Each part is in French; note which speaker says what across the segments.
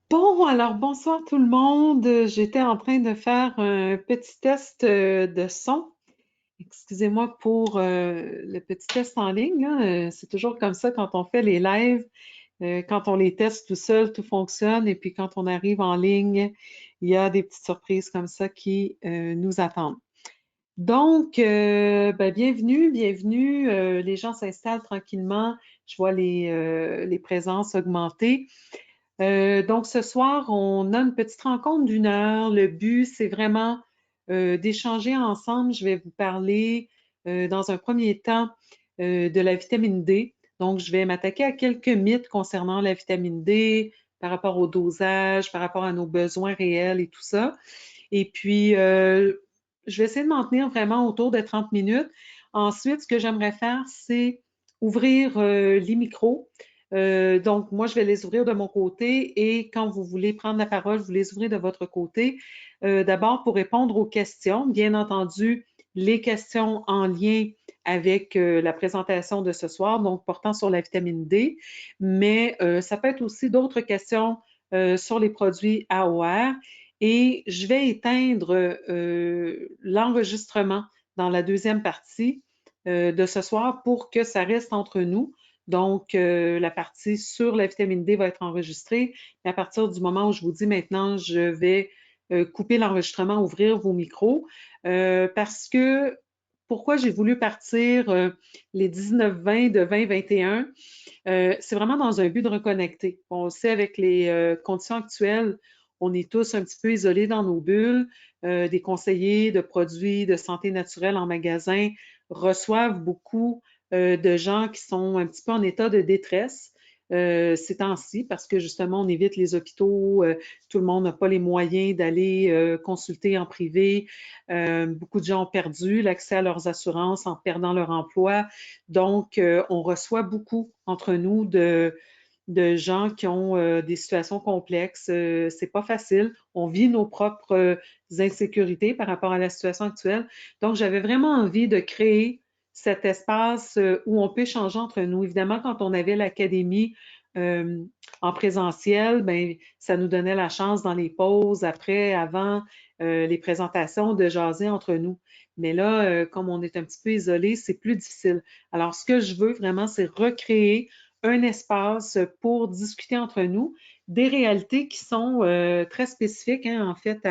Speaker 1: Bon, alors bonsoir tout le monde. J'étais en train de faire un petit test de son. Excusez-moi pour le petit test en ligne, là. C'est toujours comme ça quand on fait les lives. Quand on les teste tout seul, tout fonctionne. Et puis quand on arrive en ligne, il y a des petites surprises comme ça qui nous attendent. Donc, ben, bienvenue, bienvenue. Les gens s'installent tranquillement. Je vois les présences augmenter. Donc, ce soir, on a une petite rencontre d'1 heure. Le but, c'est vraiment d'échanger ensemble. Je vais vous parler dans un premier temps de la vitamine D. Donc, je vais m'attaquer à quelques mythes concernant la vitamine D par rapport au dosage, par rapport à nos besoins réels et tout ça. Et puis, je vais essayer de m'en tenir vraiment autour de 30 minutes. Ensuite, ce que j'aimerais faire, c'est ouvrir les micros. Donc, moi, je vais les ouvrir de mon côté et quand vous voulez prendre la parole, vous les ouvrez de votre côté. D'abord, pour répondre aux questions, bien entendu, les questions en lien avec la présentation de ce soir, donc portant sur la vitamine D, mais ça peut être aussi d'autres questions sur les produits AOR et je vais éteindre l'enregistrement dans la deuxième partie de ce soir pour que ça reste entre nous. Donc, la partie sur la vitamine D va être enregistrée. Et à partir du moment où je vous dis maintenant, je vais couper l'enregistrement, ouvrir vos micros, parce que pourquoi j'ai voulu partir les 19-20 de 2021, c'est vraiment dans un but de reconnecter. On le sait, avec les conditions actuelles, on est tous un petit peu isolés dans nos bulles. Des conseillers de produits de santé naturelle en magasin reçoivent beaucoup de gens qui sont un petit peu en état de détresse ces temps-ci parce que justement, on évite les hôpitaux, tout le monde n'a pas les moyens d'aller consulter en privé. Beaucoup de gens ont perdu l'accès à leurs assurances en perdant leur emploi. Donc, on reçoit beaucoup entre nous de gens qui ont des situations complexes. C'est pas facile. On vit nos propres insécurités par rapport à la situation actuelle. Donc, j'avais vraiment envie de créer cet espace où on peut échanger entre nous. Évidemment, quand on avait l'académie euh, en présentiel, ben, ça nous donnait la chance dans les pauses, après, avant les présentations, de jaser entre nous. Mais là, comme on est un petit peu isolé, c'est plus difficile. Alors, ce que je veux vraiment, c'est recréer un espace pour discuter entre nous des réalités qui sont très spécifiques, hein, en fait,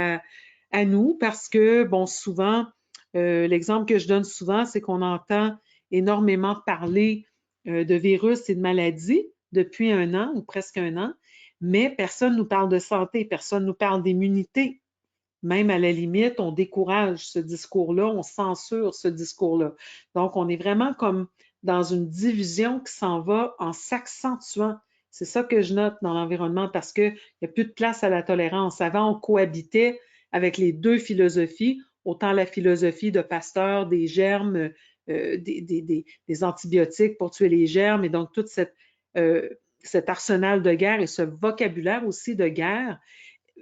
Speaker 1: à nous, parce que, bon, souvent, l'exemple que je donne souvent, c'est qu'on entend énormément parler de virus et de maladies depuis 1 an ou presque 1 an, mais personne ne nous parle de santé, personne ne nous parle d'immunité. Même à la limite, on décourage ce discours-là, on censure ce discours-là. Donc, on est vraiment comme dans une division qui s'en va en s'accentuant. C'est ça que je note dans l'environnement parce qu'il n'y a plus de place à la tolérance. Avant, on cohabitait avec les deux philosophies, autant la philosophie de Pasteur des germes, des antibiotiques pour tuer les germes, et donc tout cet arsenal de guerre et ce vocabulaire aussi de guerre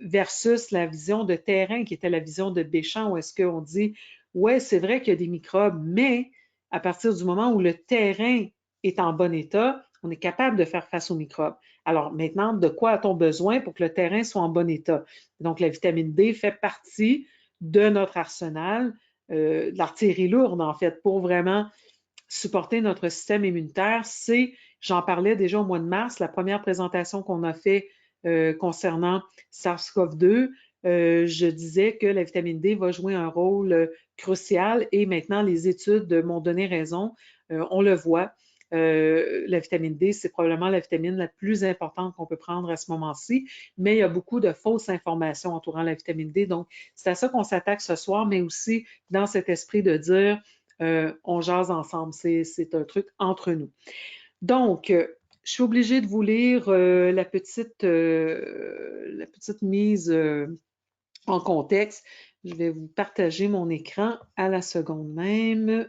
Speaker 1: versus la vision de terrain qui était la vision de Béchamp, où est-ce qu'on dit, ouais, c'est vrai qu'il y a des microbes, mais à partir du moment où le terrain est en bon état, on est capable de faire face aux microbes. Alors maintenant, de quoi a-t-on besoin pour que le terrain soit en bon état? Donc la vitamine D fait partie de notre arsenal, de l'artillerie lourde en fait, pour vraiment supporter notre système immunitaire. J'en parlais déjà au mois de mars, la première présentation qu'on a fait concernant SARS-CoV-2, je disais que la vitamine D va jouer un rôle crucial et maintenant les études m'ont donné raison. On le voit. La vitamine D, c'est probablement la vitamine la plus importante qu'on peut prendre à ce moment-ci, mais il y a beaucoup de fausses informations entourant la vitamine D. Donc, c'est à ça qu'on s'attaque ce soir, mais aussi dans cet esprit de dire on jase ensemble. C'est un truc entre nous. Donc, je suis obligée de vous lire la petite mise en contexte. Je vais vous partager mon écran à la seconde même.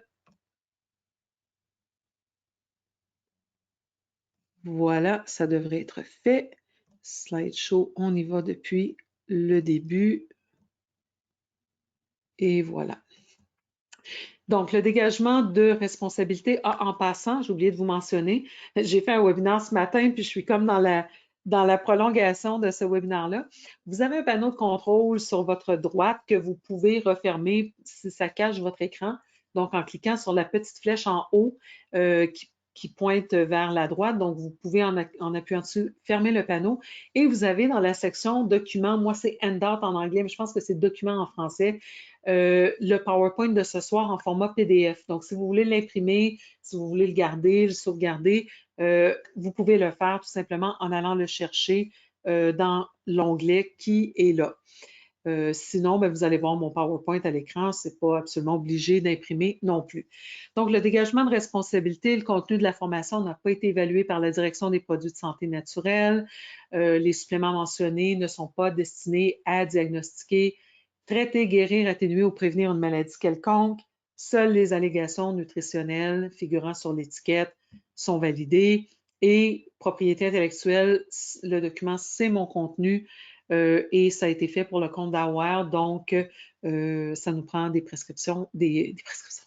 Speaker 1: Voilà, ça devrait être fait. Slideshow, on y va depuis le début. Et voilà. Donc, le dégagement de responsabilité. Ah, en passant, j'ai oublié de vous mentionner, j'ai fait un webinaire ce matin, puis je suis comme dans dans la prolongation de ce webinaire-là, vous avez un panneau de contrôle sur votre droite que vous pouvez refermer si ça cache votre écran. Donc, en cliquant sur la petite flèche en haut qui pointe vers la droite, donc vous pouvez, en appuyant dessus, fermer le panneau. Et vous avez dans la section documents, moi c'est Handout en anglais, mais je pense que c'est documents en français, le PowerPoint de ce soir en format PDF. Donc, si vous voulez l'imprimer, si vous voulez le garder, le sauvegarder, vous pouvez le faire tout simplement en allant le chercher dans l'onglet qui est là. Sinon, ben, vous allez voir mon PowerPoint à l'écran, ce n'est pas absolument obligé d'imprimer non plus. Donc, le dégagement de responsabilité, le contenu de la formation n'a pas été évalué par la Direction des produits de santé naturelle. Les suppléments mentionnés ne sont pas destinés à diagnostiquer, traiter, guérir, atténuer ou prévenir une maladie quelconque. Seules les allégations nutritionnelles figurant sur l'étiquette sont validées. Et propriété intellectuelle, le document, c'est mon contenu. Et ça a été fait pour le compte d'Aware, donc ça nous prend des prescriptions, des prescriptions,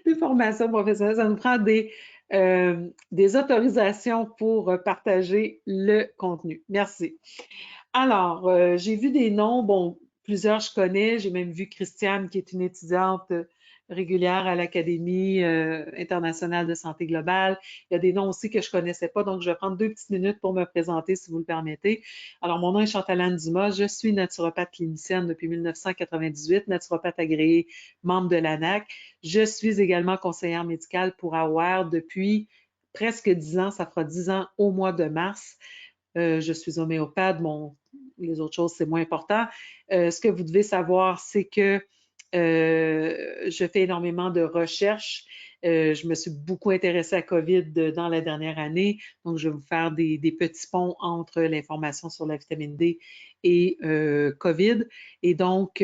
Speaker 1: des formations professionnelles, ça nous prend des autorisations pour partager le contenu. Merci. Alors, j'ai vu des noms, bon, plusieurs je connais, j'ai même vu Christiane qui est une étudiante régulière à l'Académie internationale de santé globale. Il y a des noms aussi que je ne connaissais pas, donc je vais prendre 2 petites minutes pour me présenter si vous le permettez. Alors, mon nom est Chantal-Anne Dumas, je suis naturopathe clinicienne depuis 1998, naturopathe agréée, membre de l'ANAC. Je suis également conseillère médicale pour AWARE depuis presque 10 ans, ça fera 10 ans au mois de mars. Je suis homéopathe, bon, les autres choses, c'est moins important. Ce que vous devez savoir, c'est que je fais énormément de recherches. Je me suis beaucoup intéressée à COVID dans la dernière année, donc je vais vous faire des petits ponts entre l'information sur la vitamine D et COVID. Et donc,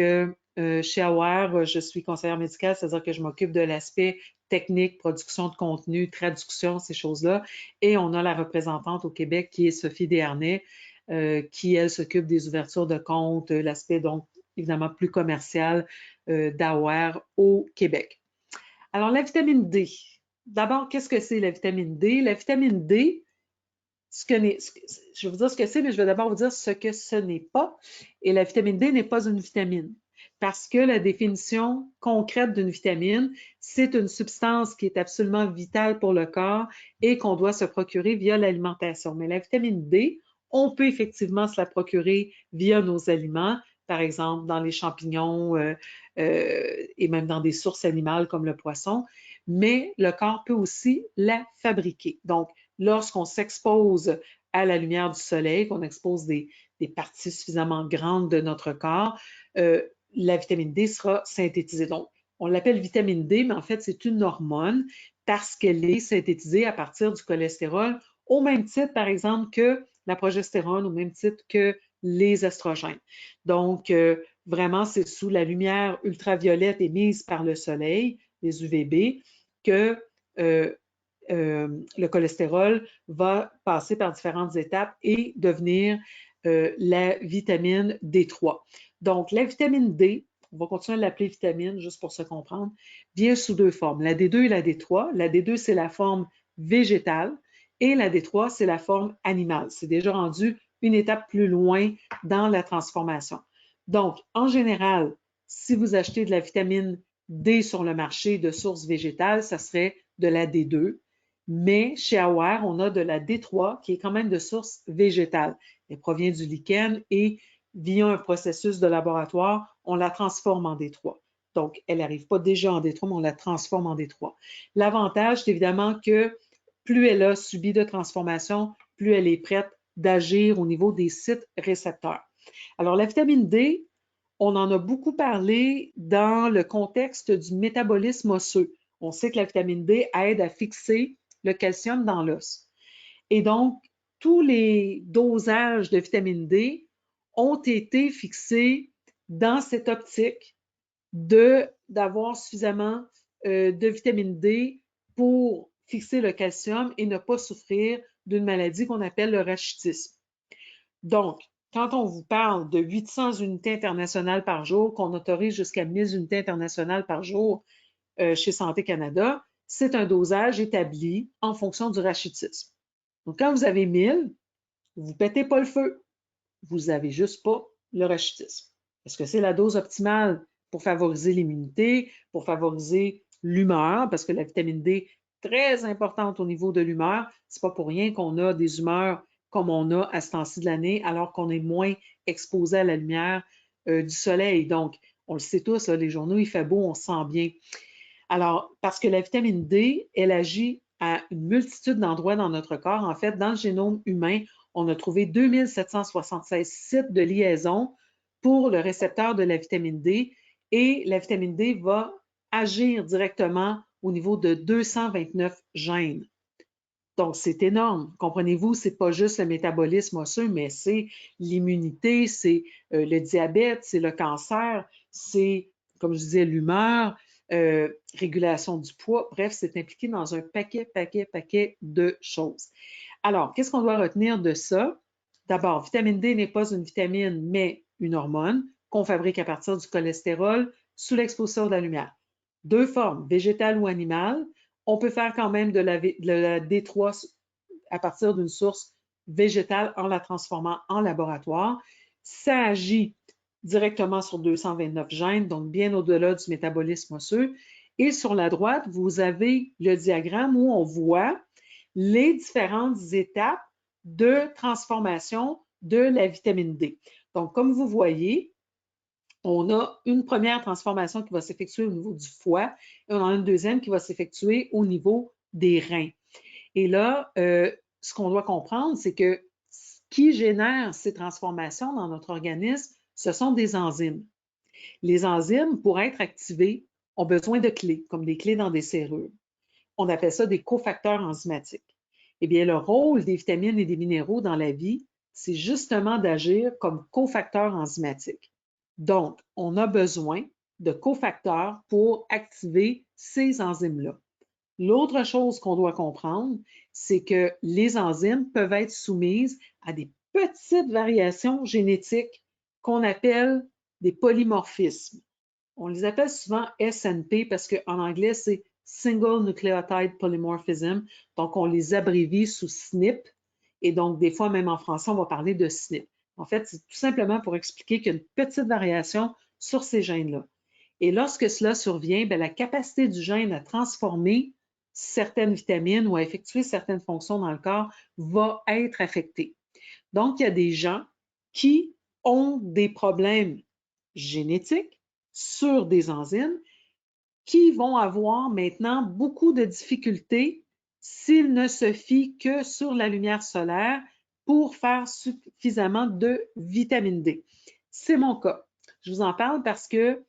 Speaker 1: chez Aware, je suis conseillère médicale, c'est-à-dire que je m'occupe de l'aspect technique, production de contenu, traduction, ces choses-là. Et on a la représentante au Québec qui est Sophie Desharnais, qui, elle, s'occupe des ouvertures de comptes, l'aspect donc évidemment plus commercial d'Aware au Québec. Alors, la vitamine D. D'abord, qu'est-ce que c'est la vitamine D? La vitamine D, je vais vous dire ce que c'est, mais je vais d'abord vous dire ce que ce n'est pas. Et la vitamine D n'est pas une vitamine. Parce que la définition concrète d'une vitamine, c'est une substance qui est absolument vitale pour le corps et qu'on doit se procurer via l'alimentation. Mais la vitamine D, on peut effectivement se la procurer via nos aliments, par exemple dans les champignons et même dans des sources animales comme le poisson, mais le corps peut aussi la fabriquer. Donc, lorsqu'on s'expose à la lumière du soleil, qu'on expose des parties suffisamment grandes de notre corps, la vitamine D sera synthétisée. Donc, on l'appelle vitamine D, mais en fait, c'est une hormone parce qu'elle est synthétisée à partir du cholestérol, au même titre, par exemple, que la progestérone, au même titre que les estrogènes. Donc, vraiment, c'est sous la lumière ultraviolette émise par le soleil, les UVB, que le cholestérol va passer par différentes étapes et devenir la vitamine D3. Donc, la vitamine D, on va continuer à l'appeler vitamine juste pour se comprendre, vient sous 2 formes, la D2 et la D3. La D2, c'est la forme végétale et la D3, c'est la forme animale. C'est déjà rendu une étape plus loin dans la transformation. Donc, en général, si vous achetez de la vitamine D sur le marché de source végétale, ça serait de la D2. Mais chez Aware, on a de la D3 qui est quand même de source végétale. Elle provient du lichen et via un processus de laboratoire, on la transforme en D3. Donc, elle n'arrive pas déjà en D3, mais on la transforme en D3. L'avantage, c'est évidemment que plus elle a subi de transformation, plus elle est prête d'agir au niveau des sites récepteurs. Alors, la vitamine D, on en a beaucoup parlé dans le contexte du métabolisme osseux. On sait que la vitamine D aide à fixer le calcium dans l'os. Et donc, tous les dosages de vitamine D ont été fixés dans cette optique d'avoir suffisamment de vitamine D pour fixer le calcium et ne pas souffrir d'une maladie qu'on appelle le rachitisme. Donc, quand on vous parle de 800 unités internationales par jour, qu'on autorise jusqu'à 1000 unités internationales par jour chez Santé Canada, c'est un dosage établi en fonction du rachitisme. Donc, quand vous avez 1000, Vous ne pétez pas le feu, vous n'avez juste pas le rachitisme. Est-ce que c'est la dose optimale pour favoriser l'immunité, pour favoriser l'humeur, parce que la vitamine D est très importante au niveau de l'humeur. C'est pas pour rien qu'on a des humeurs comme on a à ce temps-ci de l'année, alors qu'on est moins exposé à la lumière du soleil. Donc, on le sait tous, là, les journaux, il fait beau, on se sent bien. Alors, parce que la vitamine D, elle agit à une multitude d'endroits dans notre corps. En fait, dans le génome humain, on a trouvé 2776 sites de liaison pour le récepteur de la vitamine D et la vitamine D va agir directement au niveau de 229 gènes. Donc, c'est énorme. Comprenez-vous, c'est pas juste le métabolisme osseux, mais c'est l'immunité, c'est le diabète, c'est le cancer, c'est, comme je disais, l'humeur, régulation du poids. Bref, c'est impliqué dans un paquet de choses. Alors, qu'est-ce qu'on doit retenir de ça? D'abord, vitamine D n'est pas une vitamine, mais une hormone qu'on fabrique à partir du cholestérol sous l'exposition de la lumière. Deux formes, végétale ou animale. On peut faire quand même de la D3 à partir d'une source végétale en la transformant en laboratoire. Ça agit directement sur 229 gènes, donc bien au-delà du métabolisme osseux. Et sur la droite, vous avez le diagramme où on voit les différentes étapes de transformation de la vitamine D. Donc, comme vous voyez, on a une première transformation qui va s'effectuer au niveau du foie et on en a une deuxième qui va s'effectuer au niveau des reins. Et là, ce qu'on doit comprendre, c'est que ce qui génère ces transformations dans notre organisme, ce sont des enzymes. Les enzymes, pour être activées, ont besoin de clés, comme des clés dans des serrures. On appelle ça des cofacteurs enzymatiques. Eh bien, le rôle des vitamines et des minéraux dans la vie, c'est justement d'agir comme cofacteurs enzymatiques. Donc, on a besoin de cofacteurs pour activer ces enzymes-là. L'autre chose qu'on doit comprendre, c'est que les enzymes peuvent être soumises à des petites variations génétiques qu'on appelle des polymorphismes. On les appelle souvent SNP parce qu'en anglais, c'est Single Nucleotide Polymorphism. Donc, on les abrévie sous SNP. Et donc, des fois, même en français, on va parler de SNP. En fait, c'est tout simplement pour expliquer qu'il y a une petite variation sur ces gènes-là. Et lorsque cela survient, bien, la capacité du gène à transformer certaines vitamines ou à effectuer certaines fonctions dans le corps va être affectée. Donc, il y a des gens qui ont des problèmes génétiques sur des enzymes qui vont avoir maintenant beaucoup de difficultés s'ils ne se fient que sur la lumière solaire pour faire suffisamment de vitamine D. C'est mon cas. Je vous en parle parce que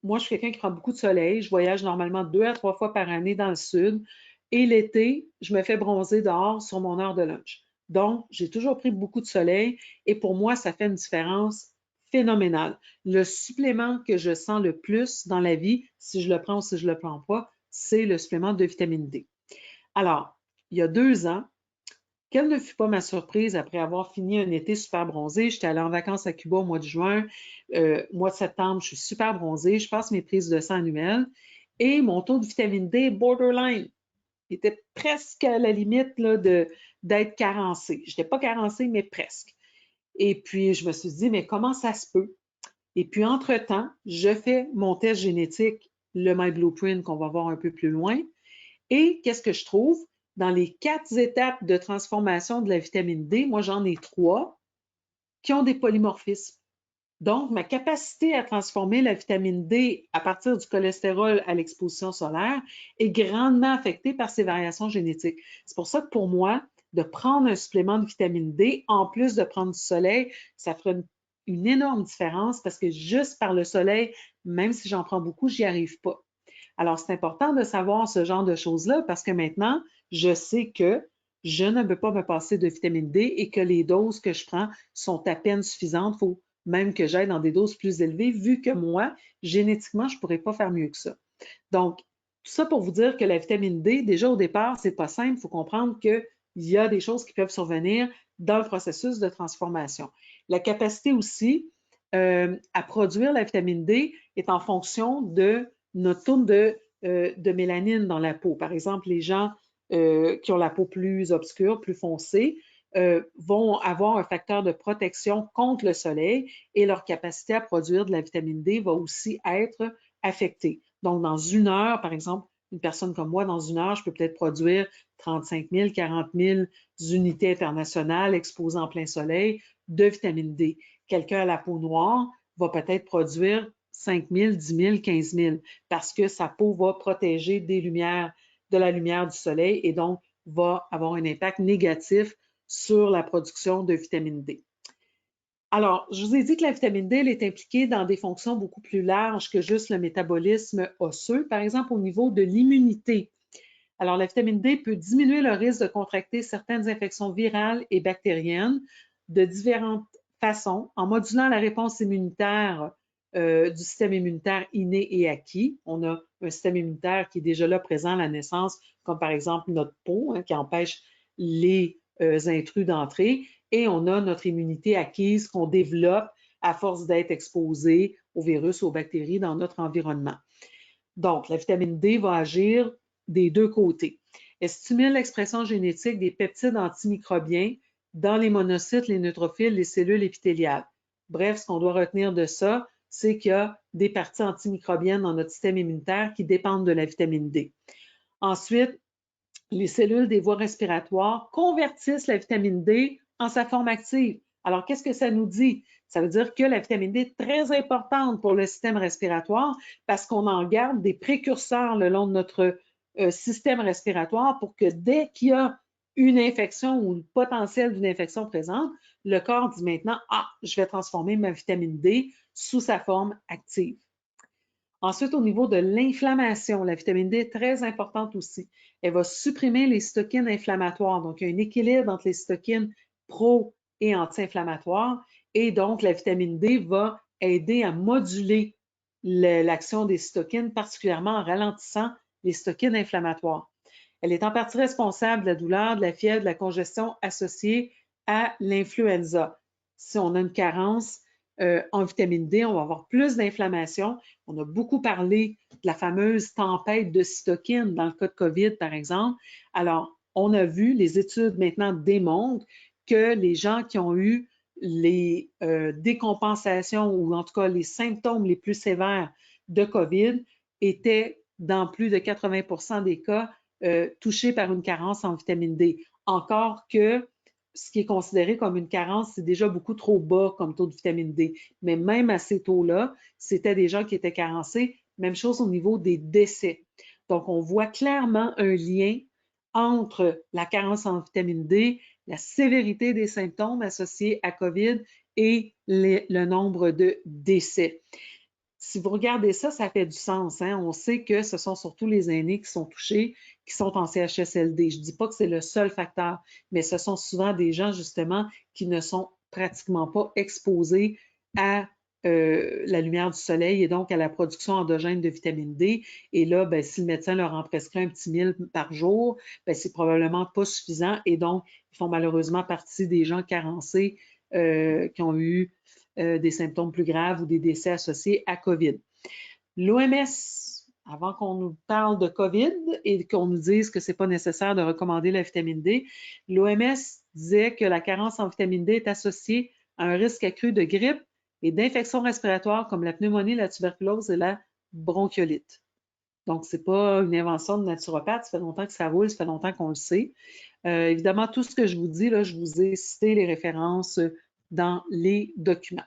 Speaker 1: moi, je suis quelqu'un qui prend beaucoup de soleil. Je voyage normalement 2 à 3 fois par année dans le sud. Et l'été, je me fais bronzer dehors sur mon heure de lunch. Donc, j'ai toujours pris beaucoup de soleil et pour moi, ça fait une différence phénoménale. Le supplément que je sens le plus dans la vie, si je le prends ou si je ne le prends pas, c'est le supplément de vitamine D. Alors, il y a 2 ans, quelle ne fut pas ma surprise après avoir fini un été super bronzé? J'étais allée en vacances à Cuba au mois de juin. Mois de septembre, je suis super bronzée. Je passe mes prises de sang annuelles et mon taux de vitamine D borderline était presque à la limite là, d'être carencé. Je n'étais pas carencée, mais presque. Et puis, je me suis dit, mais comment ça se peut? Et puis, entre-temps, je fais mon test génétique, le My Blueprint, qu'on va voir un peu plus loin. Et qu'est-ce que je trouve? Dans les 4 étapes de transformation de la vitamine D, moi j'en ai 3 qui ont des polymorphismes. Donc, ma capacité à transformer la vitamine D à partir du cholestérol à l'exposition solaire est grandement affectée par ces variations génétiques. C'est pour ça que pour moi, de prendre un supplément de vitamine D, en plus de prendre du soleil, ça ferait une énorme différence parce que juste par le soleil, même si j'en prends beaucoup, j'y arrive pas. Alors, c'est important de savoir ce genre de choses-là parce que maintenant, je sais que je ne peux pas me passer de vitamine D et que les doses que je prends sont à peine suffisantes. Il faut même que j'aille dans des doses plus élevées, vu que moi, génétiquement, je ne pourrais pas faire mieux que ça. Donc, tout ça pour vous dire que la vitamine D, déjà au départ, c'est pas simple. Il faut comprendre qu'il y a des choses qui peuvent survenir dans le processus de transformation. La capacité aussi à produire la vitamine D est en fonction de notre taux de mélanine dans la peau. Par exemple, les gens qui ont la peau plus obscure, plus foncée, vont avoir un facteur de protection contre le soleil et leur capacité à produire de la vitamine D va aussi être affectée. Donc, dans 1 heure, par exemple, une personne comme moi, dans 1 heure, je peux peut-être produire 35 000, 40 000 unités internationales exposées en plein soleil de vitamine D. Quelqu'un à la peau noire va peut-être produire 5 000, 10 000, 15 000 parce que sa peau va protéger de la lumière du soleil et donc va avoir un impact négatif sur la production de vitamine D. Alors, je vous ai dit que la vitamine D elle est impliquée dans des fonctions beaucoup plus larges que juste le métabolisme osseux, par exemple au niveau de l'immunité. Alors, la vitamine D peut diminuer le risque de contracter certaines infections virales et bactériennes de différentes façons en modulant la réponse immunitaire du système immunitaire inné et acquis. On a un système immunitaire qui est déjà là présent à la naissance, comme par exemple notre peau, qui empêche les intrus d'entrer, et on a notre immunité acquise qu'on développe à force d'être exposé aux virus ou aux bactéries dans notre environnement. Donc, la vitamine D va agir des deux côtés. Elle stimule l'expression génétique des peptides antimicrobiens dans les monocytes, les neutrophiles, les cellules épithéliales. Bref, ce qu'on doit retenir de ça, c'est qu'il y a des parties antimicrobiennes dans notre système immunitaire qui dépendent de la vitamine D. Ensuite, les cellules des voies respiratoires convertissent la vitamine D en sa forme active. Alors, qu'est-ce que ça nous dit? Ça veut dire que la vitamine D est très importante pour le système respiratoire parce qu'on en garde des précurseurs le long de notre système respiratoire pour que dès qu'il y a une infection ou le potentiel d'une infection présente, le corps dit maintenant, ah, je vais transformer ma vitamine D sous sa forme active. Ensuite, au niveau de l'inflammation, la vitamine D est très importante aussi. Elle va supprimer les cytokines inflammatoires. Donc, il y a un équilibre entre les cytokines pro- et anti-inflammatoires. Et donc, la vitamine D va aider à moduler l'action des cytokines, particulièrement en ralentissant les cytokines inflammatoires. Elle est en partie responsable de la douleur, de la fièvre, de la congestion associée à l'influenza. Si on a une carence en vitamine D, on va avoir plus d'inflammation. On a beaucoup parlé de la fameuse tempête de cytokines dans le cas de COVID, par exemple. Alors, on a vu, les études maintenant démontrent que les gens qui ont eu les décompensations ou en tout cas les symptômes les plus sévères de COVID étaient, dans plus de 80% des cas, touchés par une carence en vitamine D. Encore que ce qui est considéré comme une carence, c'est déjà beaucoup trop bas comme taux de vitamine D. Mais même à ces taux-là, c'était des gens qui étaient carencés. Même chose au niveau des décès. Donc, on voit clairement un lien entre la carence en vitamine D, la sévérité des symptômes associés à COVID et le nombre de décès. Si vous regardez ça, ça fait du sens. Hein? On sait que ce sont surtout les aînés qui sont touchés, qui sont en CHSLD. Je ne dis pas que c'est le seul facteur, mais ce sont souvent des gens, justement, qui ne sont pratiquement pas exposés à la lumière du soleil et donc à la production endogène de vitamine D. Et là, ben, si le médecin leur en prescrit un petit 1000 par jour, ben, c'est probablement pas suffisant et donc ils font malheureusement partie des gens carencés qui ont eu des symptômes plus graves ou des décès associés à COVID. L'OMS, avant qu'on nous parle de COVID et qu'on nous dise que ce n'est pas nécessaire de recommander la vitamine D, l'OMS disait que la carence en vitamine D est associée à un risque accru de grippe et d'infections respiratoires comme la pneumonie, la tuberculose et la bronchiolite. Donc, ce n'est pas une invention de naturopathe, ça fait longtemps que ça roule, ça fait longtemps qu'on le sait. Évidemment, tout ce que je vous dis, là, je vous ai cité les références dans les documents.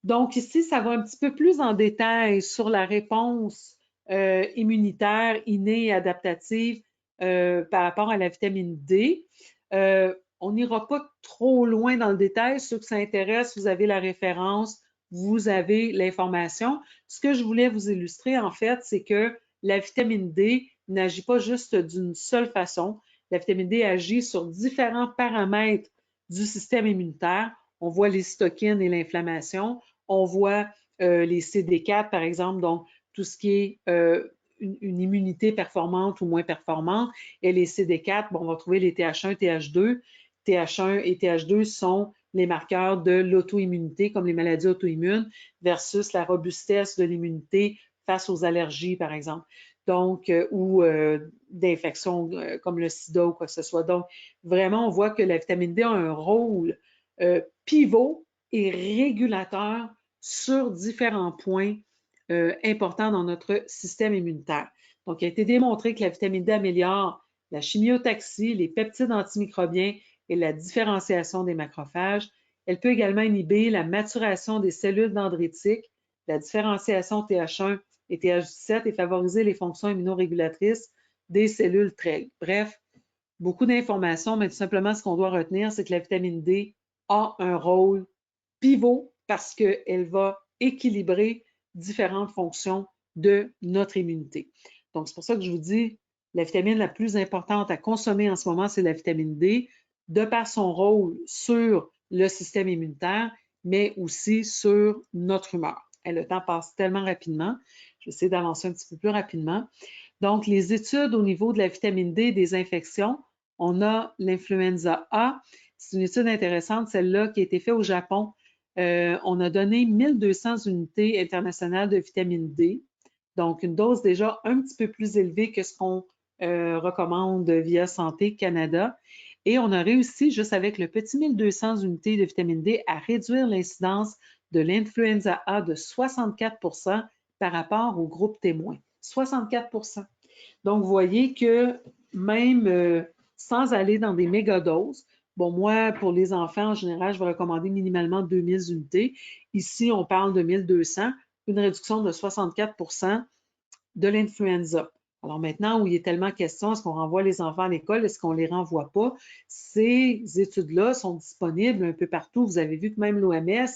Speaker 1: Donc ici, ça va un petit peu plus en détail sur la réponse immunitaire innée et adaptative par rapport à la vitamine D. On n'ira pas trop loin dans le détail. Ceux que ça intéresse, vous avez la référence, vous avez l'information. Ce que je voulais vous illustrer, en fait, c'est que la vitamine D n'agit pas juste d'une seule façon. La vitamine D agit sur différents paramètres du système immunitaire. On voit les cytokines et l'inflammation. On voit les CD4, par exemple, donc tout ce qui est une immunité performante ou moins performante. Et les CD4, bon, on va trouver les TH1, TH2. TH1 et TH2 sont les marqueurs de l'auto-immunité, comme les maladies auto-immunes, versus la robustesse de l'immunité face aux allergies, par exemple. donc, ou d'infections comme le sida ou quoi que ce soit. Donc, vraiment, on voit que la vitamine D a un rôle pivot et régulateur sur différents points importants dans notre système immunitaire. Donc, il a été démontré que la vitamine D améliore la chimiotaxie, les peptides antimicrobiens et la différenciation des macrophages. Elle peut également inhiber la maturation des cellules dendritiques, la différenciation TH1 et TH17 et favoriser les fonctions immunorégulatrices des cellules trait. Bref, beaucoup d'informations, mais tout simplement ce qu'on doit retenir, c'est que la vitamine D a un rôle pivot parce qu'elle va équilibrer différentes fonctions de notre immunité. Donc, c'est pour ça que je vous dis, la vitamine la plus importante à consommer en ce moment, c'est la vitamine D, de par son rôle sur le système immunitaire, mais aussi sur notre humeur. Et le temps passe tellement rapidement. Je vais essayer d'avancer un petit peu plus rapidement. Donc, les études au niveau de la vitamine D des infections, on a l'influenza A. C'est une étude intéressante, celle-là, qui a été faite au Japon. On a donné 1200 unités internationales de vitamine D, donc une dose déjà un petit peu plus élevée que ce qu'on recommande via Santé Canada. Et on a réussi, juste avec le petit 1200 unités de vitamine D, à réduire l'incidence de l'influenza A de 64 par rapport au groupe témoin. 64 Donc, vous voyez que même sans aller dans des mégadoses, bon, moi, pour les enfants, en général, je vais recommander minimalement 2000 unités. Ici, on parle de 1200, une réduction de 64 de l'influenza. Alors maintenant, où il est tellement question, est-ce qu'on renvoie les enfants à l'école, est-ce qu'on ne les renvoie pas? Ces études-là sont disponibles un peu partout. Vous avez vu que même l'OMS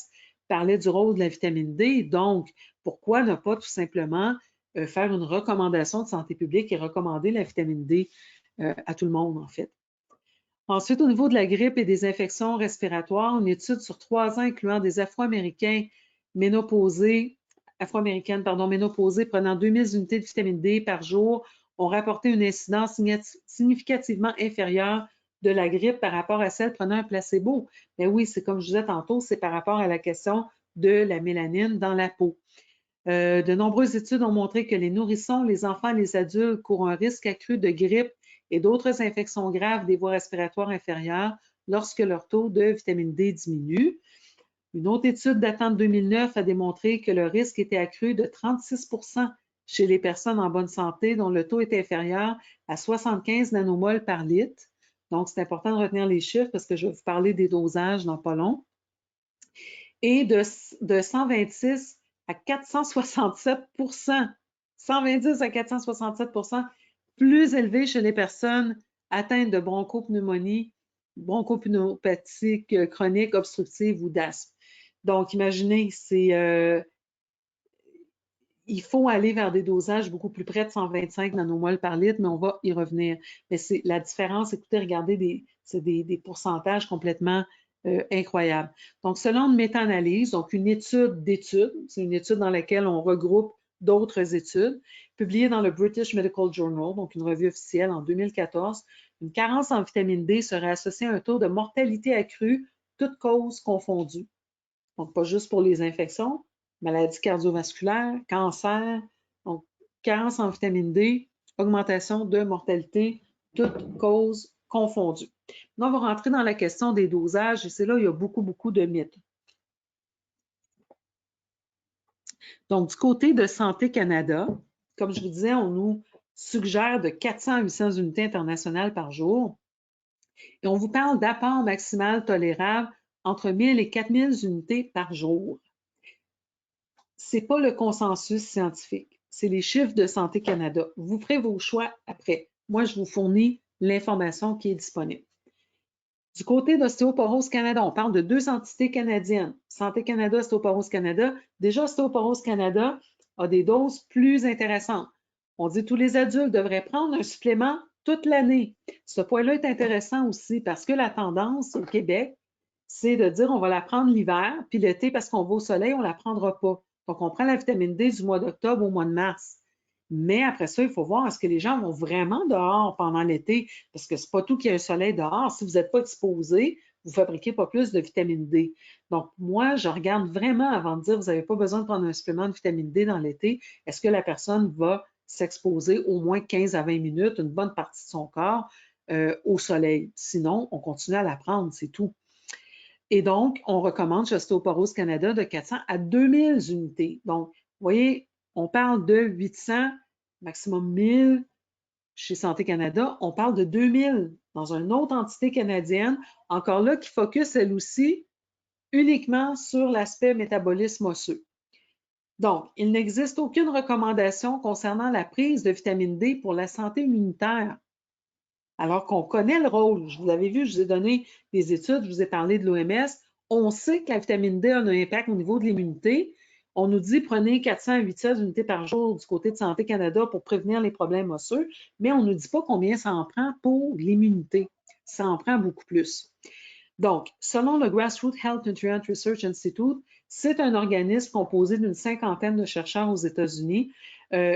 Speaker 1: parlait du rôle de la vitamine D. Donc, pourquoi ne pas tout simplement faire une recommandation de santé publique et recommander la vitamine D à tout le monde, en fait? Ensuite, au niveau de la grippe et des infections respiratoires, une étude sur 3 ans incluant des Afro-Américaines ménopausés prenant 2000 unités de vitamine D par jour ont rapporté une incidence significativement inférieure de la grippe par rapport à celle prenant un placebo. Mais oui, c'est comme je disais tantôt, c'est par rapport à la question de la mélanine dans la peau. De nombreuses études ont montré que les nourrissons, les enfants et les adultes courent un risque accru de grippe et d'autres infections graves des voies respiratoires inférieures lorsque leur taux de vitamine D diminue. Une autre étude datant de 2009 a démontré que le risque était accru de 36 chez les personnes en bonne santé dont le taux est inférieur à 75 nanomoles par litre. Donc, c'est important de retenir les chiffres parce que je vais vous parler des dosages dans pas long. Et de 126 à 467 120 à 467 plus élevé chez les personnes atteintes de bronchopneumonie, bronchopneumopathie chronique obstructive ou d'asthme. Donc, imaginez, il faut aller vers des dosages beaucoup plus près de 125 nanomoles par litre, mais on va y revenir. Mais c'est la différence, écoutez, regardez, c'est des pourcentages complètement incroyables. Donc, selon une méta-analyse, donc une étude d'études, c'est une étude dans laquelle on regroupe d'autres études, publiée dans le British Medical Journal, donc une revue officielle en 2014, une carence en vitamine D serait associée à un taux de mortalité accru, toutes causes confondues. Donc, pas juste pour les infections, maladies cardiovasculaires, cancer, donc carence en vitamine D, augmentation de mortalité, toutes causes confondues. Maintenant, on va rentrer dans la question des dosages et c'est là où il y a beaucoup de mythes. Donc, du côté de Santé Canada, comme je vous disais, on nous suggère de 400 à 800 unités internationales par jour. Et on vous parle d'apport maximal tolérable entre 1000 et 4000 unités par jour. Ce n'est pas le consensus scientifique, c'est les chiffres de Santé Canada. Vous ferez vos choix après. Moi, je vous fournis l'information qui est disponible. Du côté d'Ostéoporose Canada, on parle de 2 entités canadiennes. Santé Canada, Ostéoporose Canada. Déjà, Ostéoporose Canada a des doses plus intéressantes. On dit que tous les adultes devraient prendre un supplément toute l'année. Ce point-là est intéressant aussi parce que la tendance au Québec, c'est de dire on va la prendre l'hiver, puis l'été, parce qu'on va au soleil, on ne la prendra pas. Donc, on prend la vitamine D du mois d'octobre au mois de mars. Mais après ça, il faut voir est-ce que les gens vont vraiment dehors pendant l'été, parce que ce n'est pas tout qu'il y a un soleil dehors. Si vous n'êtes pas exposé, vous ne fabriquez pas plus de vitamine D. Donc, moi, je regarde vraiment avant de dire vous n'avez pas besoin de prendre un supplément de vitamine D dans l'été. Est-ce que la personne va s'exposer au moins 15 à 20 minutes, une bonne partie de son corps, au soleil. Sinon, on continue à la prendre, c'est tout. Et donc, on recommande chez Ostéoporose Canada de 400 à 2000 unités. Donc, vous voyez, on parle de 800, maximum 1000 chez Santé Canada. On parle de 2000 dans une autre entité canadienne, encore là, qui focus, elle aussi, uniquement sur l'aspect métabolisme osseux. Donc, il n'existe aucune recommandation concernant la prise de vitamine D pour la santé immunitaire. Alors qu'on connaît le rôle, vous avez vu, je vous ai donné des études, je vous ai parlé de l'OMS, on sait que la vitamine D a un impact au niveau de l'immunité. On nous dit prenez 400 à 800 unités par jour du côté de Santé Canada pour prévenir les problèmes osseux, mais on ne nous dit pas combien ça en prend pour l'immunité. Ça en prend beaucoup plus. Donc, selon le Grassroots Health Nutrient Research Institute, c'est un organisme composé d'une cinquantaine de chercheurs aux États-Unis.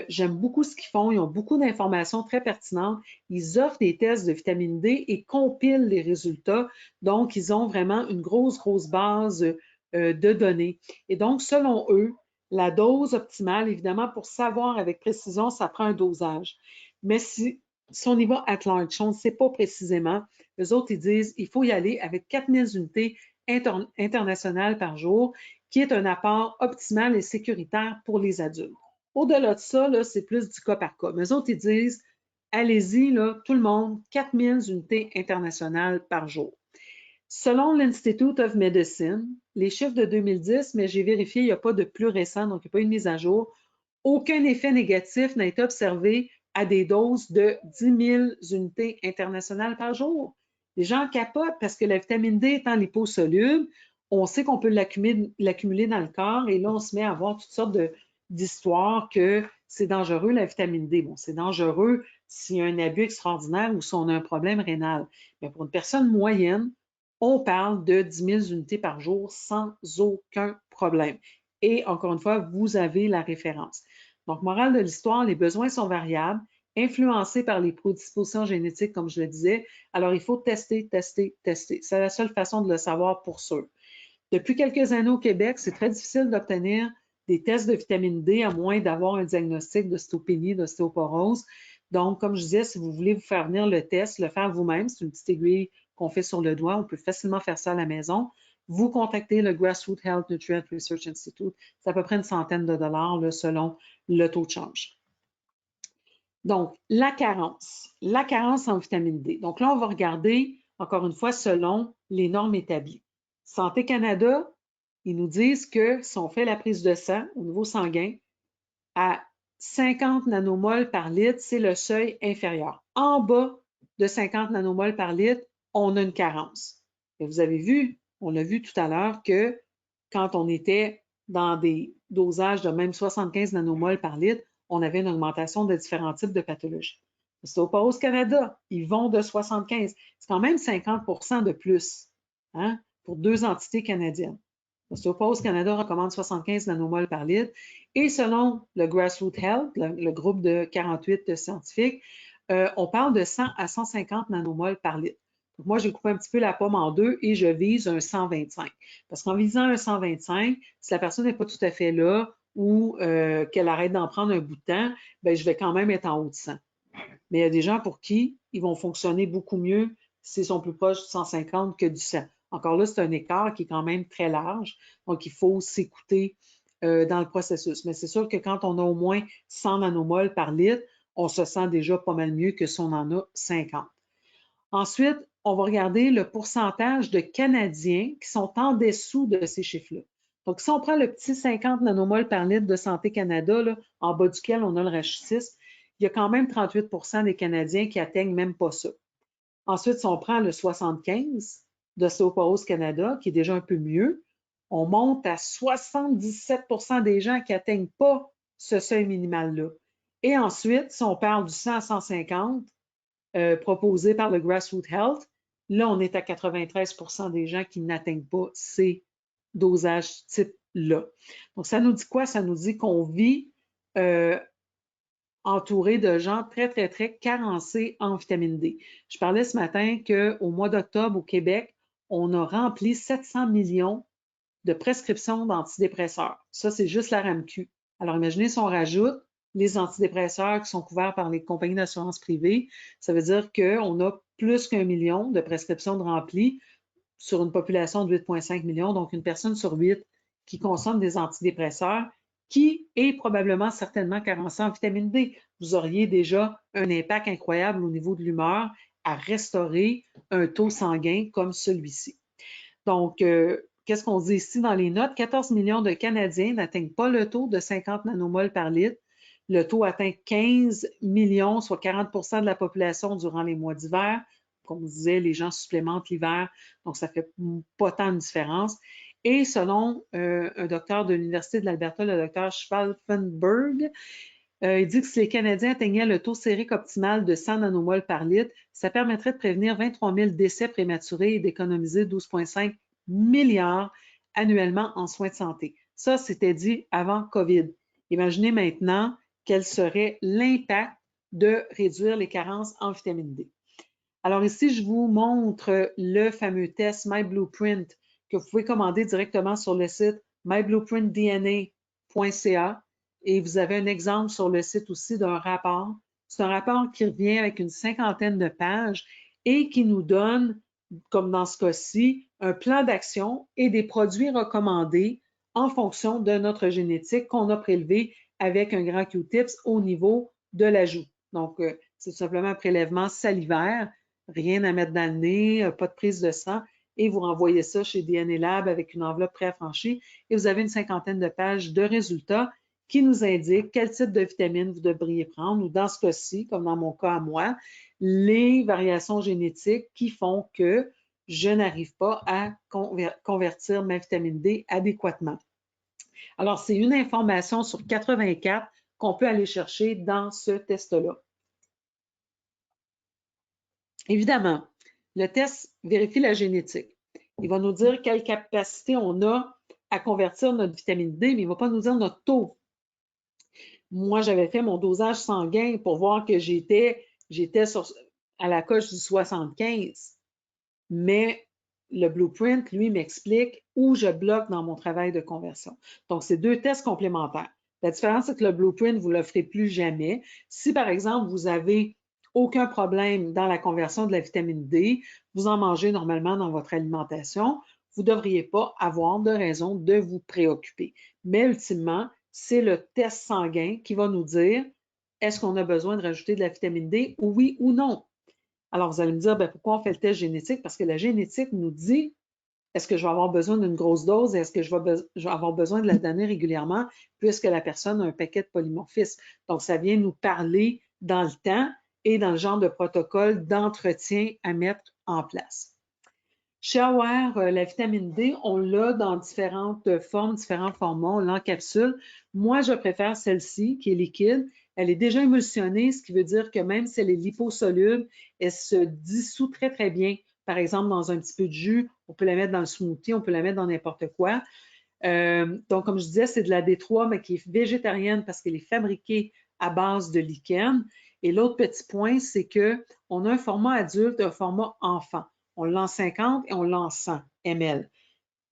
Speaker 1: J'aime beaucoup ce qu'ils font. Ils ont beaucoup d'informations très pertinentes. Ils offrent des tests de vitamine D et compilent les résultats. Donc, ils ont vraiment une grosse base de données. Et donc, selon eux, la dose optimale, évidemment, pour savoir avec précision, ça prend un dosage. Mais si on y va at large, on ne sait pas précisément, les autres, ils disent il faut y aller avec 4000 unités internationales par jour, qui est un apport optimal et sécuritaire pour les adultes. Au-delà de ça, c'est plus du cas par cas. Mais les autres, ils disent allez-y, tout le monde, 4000 unités internationales par jour. Selon l'Institute of Medicine, les chiffres de 2010, mais j'ai vérifié, il n'y a pas de plus récent, donc il n'y a pas une mise à jour, aucun effet négatif n'a été observé à des doses de 10 000 unités internationales par jour. Les gens capotent parce que la vitamine D étant liposoluble, on sait qu'on peut l'accumuler dans le corps et là, on se met à avoir toutes sortes d'histoires que c'est dangereux la vitamine D. Bon, c'est dangereux s'il y a un abus extraordinaire ou si on a un problème rénal. Mais pour une personne moyenne, on parle de 10 000 unités par jour sans aucun problème. Et encore une fois, vous avez la référence. Donc, morale de l'histoire, les besoins sont variables, influencés par les prédispositions génétiques, comme je le disais. Alors, il faut tester, tester, tester. C'est la seule façon de le savoir pour sûr. Depuis quelques années au Québec, c'est très difficile d'obtenir des tests de vitamine D à moins d'avoir un diagnostic d'ostéopénie, d'ostéoporose. Donc, comme je disais, si vous voulez vous faire venir le test, le faire vous-même, c'est une petite aiguille qu'on fait sur le doigt. On peut facilement faire ça à la maison. Vous contactez le Grassroots Health Nutrient Research Institute. C'est à peu près une centaine de dollars là, selon le taux de change. Donc, la carence en vitamine D. Donc là, on va regarder, encore une fois, selon les normes établies. Santé Canada, ils nous disent que si on fait la prise de sang au niveau sanguin, à 50 nanomoles par litre, c'est le seuil inférieur. En bas de 50 nanomoles par litre, on a une carence. Et vous avez vu, on l'a vu tout à l'heure, que quand on était dans des dosages de même 75 nanomoles par litre, on avait une augmentation de différents types de pathologies. L'Ostéoporose Canada, ils vont de 75. C'est quand même 50 de plus pour deux entités canadiennes. L'Ostéoporose Canada recommande 75 nanomoles par litre. Et selon le Grassroots Health, le groupe de 48 scientifiques, on parle de 100 à 150 nanomoles par litre. Donc moi, j'ai coupé un petit peu la pomme en deux et je vise un 125. Parce qu'en visant un 125, si la personne n'est pas tout à fait là ou qu'elle arrête d'en prendre un bout de temps, bien, je vais quand même être en haut de 100. Mais il y a des gens pour qui ils vont fonctionner beaucoup mieux s'ils sont plus proches du 150 que du 100. Encore là, c'est un écart qui est quand même très large, donc il faut s'écouter dans le processus. Mais c'est sûr que quand on a au moins 100 nanomoles par litre, on se sent déjà pas mal mieux que si on en a 50. Ensuite, on va regarder le pourcentage de Canadiens qui sont en dessous de ces chiffres-là. Donc, si on prend le petit 50 nanomoles par litre de Santé Canada, là, en bas duquel on a le rachis, il y a quand même 38 des Canadiens qui atteignent même pas ça. Ensuite, si on prend le 75 d'Ostéoporose Canada, qui est déjà un peu mieux, on monte à 77 des gens qui n'atteignent pas ce seuil minimal-là. Et ensuite, si on parle du 100 à 150 proposé par le Grassroots Health, là, on est à 93 des gens qui n'atteignent pas ces dosages type-là. Donc, ça nous dit quoi? Ça nous dit qu'on vit entouré de gens très, très, très carencés en vitamine D. Je parlais ce matin qu'au mois d'octobre, au Québec, on a rempli 700 millions de prescriptions d'antidépresseurs. Ça, c'est juste la RAMQ. Alors, imaginez si on rajoute les antidépresseurs qui sont couverts par les compagnies d'assurance privée. Ça veut dire qu'on a plus qu'1 million de prescriptions de remplies sur une population de 8,5 millions, donc une personne sur 8 qui consomme des antidépresseurs, qui est probablement certainement carencée en vitamine D. Vous auriez déjà un impact incroyable au niveau de l'humeur à restaurer un taux sanguin comme celui-ci. Donc, qu'est-ce qu'on dit ici dans les notes? 14 millions de Canadiens n'atteignent pas le taux de 50 nanomoles par litre. Le taux atteint 15 millions, soit 40 de la population durant les mois d'hiver. Comme on disait, les gens supplémentent l'hiver, donc ça ne fait pas tant de différence. Et selon un docteur de l'Université de l'Alberta, le docteur Schwalfenberg, il dit que si les Canadiens atteignaient le taux sérique optimal de 100 nanomoles par litre, ça permettrait de prévenir 23 000 décès prématurés et d'économiser 12,5 milliards annuellement en soins de santé. Ça, c'était dit avant COVID. Imaginez maintenant quel serait l'impact de réduire les carences en vitamine D. Alors ici, je vous montre le fameux test MyBlueprint que vous pouvez commander directement sur le site myblueprintdna.ca et vous avez un exemple sur le site aussi d'un rapport. C'est un rapport qui revient avec une cinquantaine de pages et qui nous donne, comme dans ce cas-ci, un plan d'action et des produits recommandés en fonction de notre génétique qu'on a prélevé avec un grand Q-tips au niveau de la joue. Donc, c'est tout simplement un prélèvement salivaire, rien à mettre dans le nez, pas de prise de sang, et vous renvoyez ça chez DNA Lab avec une enveloppe préaffranchie et vous avez une cinquantaine de pages de résultats qui nous indiquent quel type de vitamines vous devriez prendre, ou dans ce cas-ci, comme dans mon cas à moi, les variations génétiques qui font que je n'arrive pas à convertir ma vitamine D adéquatement. Alors, c'est une information sur 84 qu'on peut aller chercher dans ce test-là. Évidemment, le test vérifie la génétique. Il va nous dire quelle capacité on a à convertir notre vitamine D, mais il ne va pas nous dire notre taux. Moi, j'avais fait mon dosage sanguin pour voir que j'étais à la coche du 75. Mais le Blueprint, lui, m'explique où je bloque dans mon travail de conversion. Donc, c'est deux tests complémentaires. La différence, c'est que le Blueprint, vous ne l'offrez plus jamais. Si, par exemple, vous avez aucun problème dans la conversion de la vitamine D, vous en mangez normalement dans votre alimentation, vous ne devriez pas avoir de raison de vous préoccuper. Mais ultimement, c'est le test sanguin qui va nous dire est-ce qu'on a besoin de rajouter de la vitamine D, oui ou non. Alors, vous allez me dire, pourquoi on fait le test génétique? Parce que la génétique nous dit est-ce que je vais avoir besoin d'une grosse dose et est-ce que je vais avoir besoin de la donner régulièrement puisque la personne a un paquet de polymorphismes. Donc, ça vient nous parler dans le temps et dans le genre de protocole d'entretien à mettre en place. Chez Aware, la vitamine D, on l'a dans différentes formes, différents formats, on l'a en capsule. Moi, je préfère celle-ci qui est liquide. Elle est déjà émulsionnée, ce qui veut dire que même si elle est liposoluble, elle se dissout très, très bien. Par exemple, dans un petit peu de jus, on peut la mettre dans le smoothie, on peut la mettre dans n'importe quoi. Donc, comme je disais, c'est de la D3, mais qui est végétarienne parce qu'elle est fabriquée à base de lichen. Et l'autre petit point, c'est qu'on a un format adulte et un format enfant. On l'a en 50 et on l'a en 100 ml.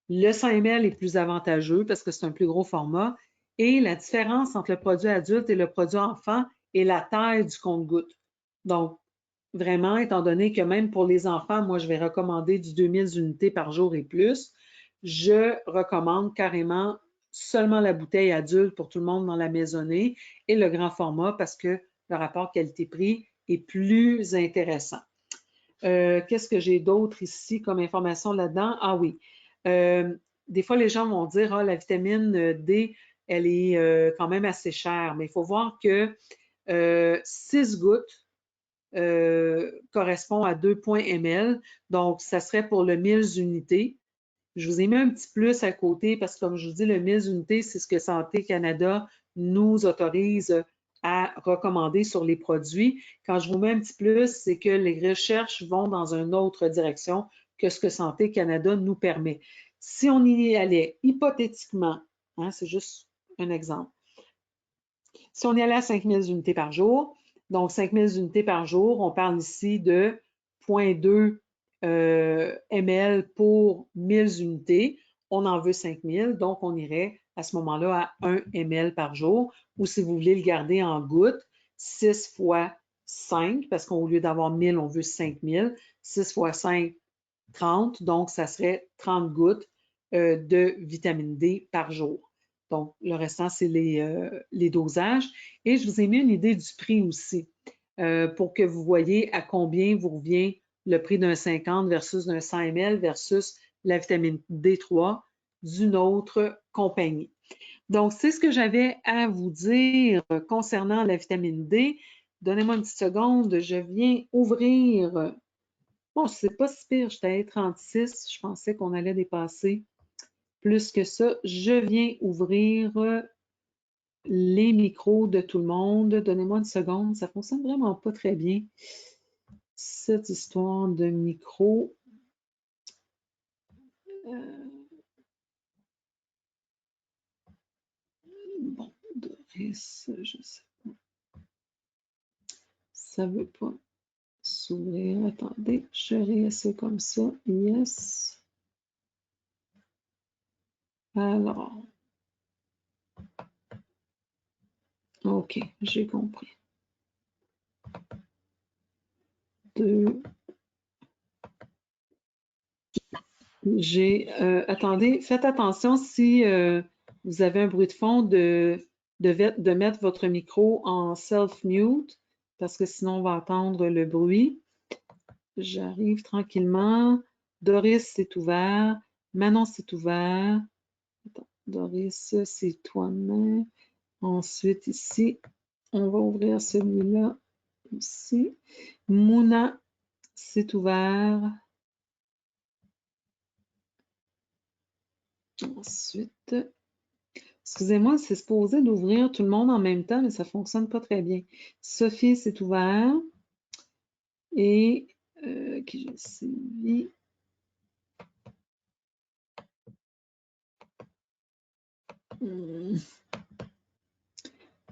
Speaker 1: Le 100 ml est plus avantageux parce que c'est un plus gros format. Et la différence entre le produit adulte et le produit enfant est la taille du compte-gouttes. Donc, vraiment, étant donné que même pour les enfants, moi, je vais recommander du 2000 unités par jour et plus, je recommande carrément seulement la bouteille adulte pour tout le monde dans la maisonnée et le grand format parce que le rapport qualité-prix est plus intéressant. Qu'est-ce que j'ai d'autre ici comme information là-dedans? Ah oui, des fois les gens vont dire, la vitamine D, elle est quand même assez chère, mais il faut voir que 6 gouttes correspond à 2 ml, donc ça serait pour le 1000 unités. Je vous ai mis un petit plus à côté parce que, comme je vous dis, le 1000 unités, c'est ce que Santé Canada nous autorise à recommander sur les produits. Quand je vous mets un petit plus, c'est que les recherches vont dans une autre direction que ce que Santé Canada nous permet. Si on y allait hypothétiquement, c'est juste un exemple, si on y allait à 5000 unités par jour, donc 5000 unités par jour, on parle ici de 0,2 ml pour 1000 unités. On en veut 5000, donc on irait à ce moment-là à 1 ml par jour, ou si vous voulez le garder en gouttes, 6 fois 5, parce qu'au lieu d'avoir 1000, on veut 5000. 6 fois 5, 30, donc ça serait 30 gouttes de vitamine D par jour. Donc, le restant, c'est les dosages. Et je vous ai mis une idée du prix aussi pour que vous voyez à combien vous revient le prix d'un 50 versus d'un 100 ml versus la vitamine D3 d'une autre compagnie. Donc, c'est ce que j'avais à vous dire concernant la vitamine D. Donnez-moi une petite seconde, je viens ouvrir. Bon, c'est pas si pire, j'étais à 36, je pensais qu'on allait dépasser plus que ça. Je viens ouvrir les micros de tout le monde. Donnez-moi une seconde, ça fonctionne vraiment pas très bien, cette histoire de micro. Bon, Doris, je sais pas. Ça veut pas s'ouvrir. Attendez, je réessaie comme ça. Yes. Alors. OK, j'ai compris. 2. Attendez, faites attention si vous avez un bruit de fond de mettre votre micro en self-mute parce que sinon on va entendre le bruit. J'arrive tranquillement. Doris, c'est ouvert. Manon, c'est ouvert. Attends, Doris, c'est toi-même. Ensuite, ici, on va ouvrir celui-là aussi. Mouna, c'est ouvert. Ensuite, excusez-moi, c'est supposé d'ouvrir tout le monde en même temps, mais ça ne fonctionne pas très bien. Sophie, c'est ouvert. Et qui j'ai suivi?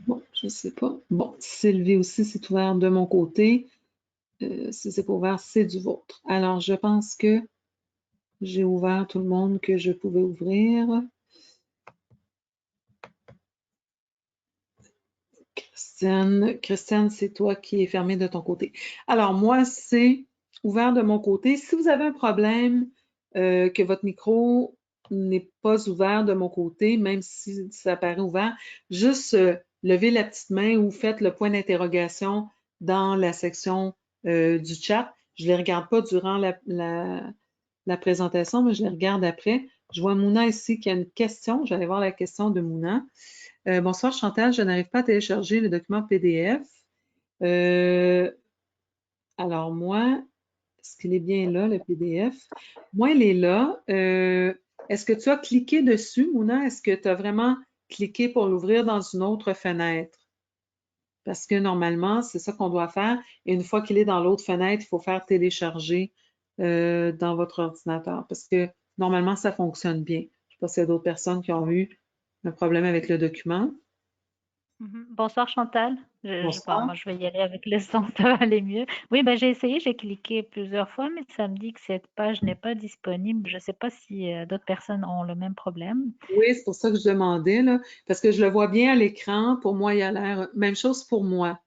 Speaker 1: Bon, je ne sais pas. Bon, Sylvie aussi, c'est ouvert de mon côté. Si c'est pas ouvert, c'est du vôtre. Alors, je pense que j'ai ouvert tout le monde que je pouvais ouvrir. Christiane, c'est toi qui es fermée de ton côté. Alors, moi, c'est ouvert de mon côté. Si vous avez un problème que votre micro n'est pas ouvert de mon côté, même si ça paraît ouvert, juste levez la petite main ou faites le point d'interrogation dans la section du chat. Je ne les regarde pas durant la présentation, mais je les regarde après. Je vois Mouna ici qui a une question. J'allais voir la question de Mouna. Bonsoir Chantal, je n'arrive pas à télécharger le document PDF. Alors moi, est-ce qu'il est bien là, le PDF? Moi, il est là. Est-ce que tu as cliqué dessus, Mouna? Est-ce que tu as vraiment cliqué pour l'ouvrir dans une autre fenêtre? Parce que normalement, c'est ça qu'on doit faire. Et une fois qu'il est dans l'autre fenêtre, il faut faire télécharger dans votre ordinateur. Parce que normalement, ça fonctionne bien. Je ne sais pas s'il y a d'autres personnes qui ont eu un problème avec le document.
Speaker 2: Bonsoir Chantal.
Speaker 1: Bonsoir.
Speaker 2: Moi, je vais y aller avec le son, ça va aller mieux. Oui, ben, j'ai essayé, j'ai cliqué plusieurs fois, mais ça me dit que cette page n'est pas disponible. Je ne sais pas si d'autres personnes ont le même problème.
Speaker 1: Oui, c'est pour ça que je demandais, là, parce que je le vois bien à l'écran. Pour moi, il a l'air. Même chose pour moi.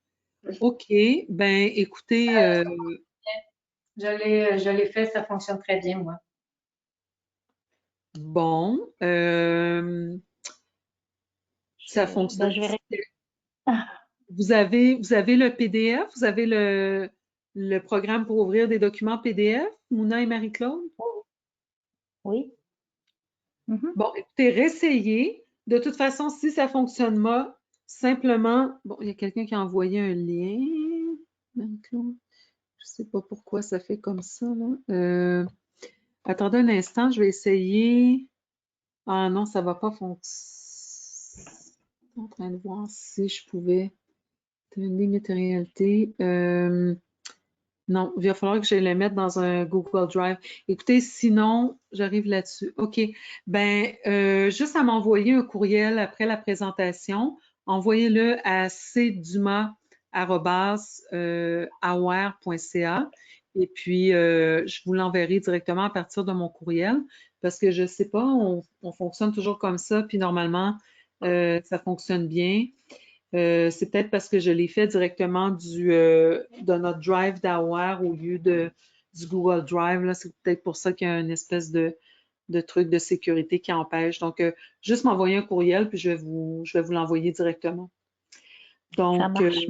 Speaker 1: OK. Ben, écoutez,
Speaker 3: Je l'ai fait, ça fonctionne très bien, moi.
Speaker 1: bon, ça fonctionne.
Speaker 2: Ben, je vais...
Speaker 1: Vous avez le PDF? Vous avez le programme pour ouvrir des documents PDF, Mouna et Marie-Claude?
Speaker 2: Oui.
Speaker 1: Bon, écoutez, réessayez. De toute façon, si ça ne fonctionne pas, simplement, bon, il y a quelqu'un qui a envoyé un lien. Marie-Claude. Je ne sais pas pourquoi ça fait comme ça, là. Attendez un instant, je vais essayer. Ah non, ça ne va pas fonctionner. Je suis en train de voir si je pouvais. Une limite réalité. Non, il va falloir que je les mette dans un Google Drive. Écoutez, sinon, j'arrive là-dessus. OK. Ben, juste à m'envoyer un courriel après la présentation, envoyez-le à cdumas@aware.ca. Et puis, je vous l'enverrai directement à partir de mon courriel parce que je ne sais pas, on fonctionne toujours comme ça, puis normalement, ça fonctionne bien. C'est peut-être parce que je l'ai fait directement de notre Drive d'Aware au lieu du Google Drive. Là, c'est peut-être pour ça qu'il y a une espèce de truc de sécurité qui empêche. Donc, juste m'envoyer un courriel, puis je vais vous l'envoyer directement.
Speaker 2: Ça
Speaker 1: Donc,
Speaker 2: marche.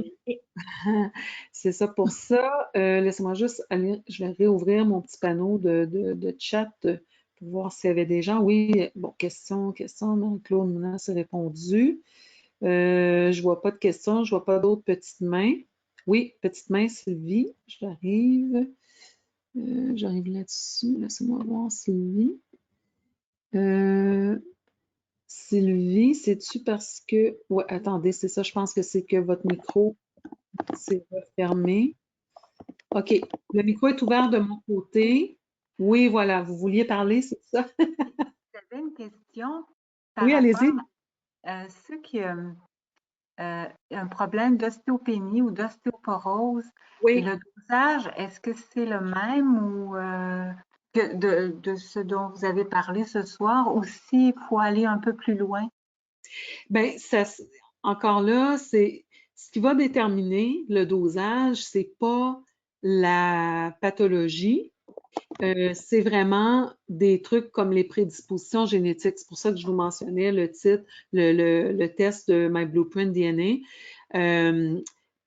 Speaker 1: c'est ça pour ça. Laissez-moi juste aller, je vais réouvrir mon petit panneau de chat pour voir s'il y avait des gens. Oui, bon, question. Donc, Claude Mouna s'est répondu. Je vois pas de questions, je vois pas d'autres petites mains. Oui, petite main, Sylvie, j'arrive. J'arrive là-dessus. Laissez-moi voir, Sylvie. Sylvie, c'est-tu parce que... Ouais, attendez, c'est ça, je pense que c'est que votre micro s'est refermé. OK, le micro est ouvert de mon côté. Oui, voilà, vous vouliez parler, c'est ça?
Speaker 4: J'avais une question par
Speaker 1: Oui,
Speaker 4: rapport
Speaker 1: allez-y.
Speaker 4: à ceux qui ont un problème d'ostéopénie ou d'ostéoporose. Et
Speaker 1: Oui.
Speaker 4: le dosage, est-ce que c'est le même ou que de ce dont vous avez parlé ce soir, ou s'il faut aller un peu plus loin?
Speaker 1: Bien, encore là, c'est ce qui va déterminer le dosage, c'est pas la pathologie, c'est vraiment des trucs comme les prédispositions génétiques. C'est pour ça que je vous mentionnais le titre, le test de My Blueprint DNA,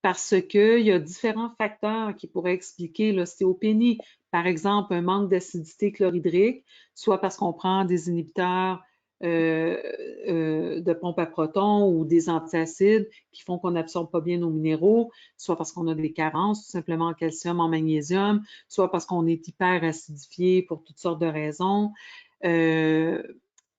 Speaker 1: parce qu'il y a différents facteurs qui pourraient expliquer l'ostéopénie. Par exemple, un manque d'acidité chlorhydrique, soit parce qu'on prend des inhibiteurs de pompe à protons ou des antiacides qui font qu'on n'absorbe pas bien nos minéraux, soit parce qu'on a des carences tout simplement en calcium, en magnésium, soit parce qu'on est hyper acidifié pour toutes sortes de raisons.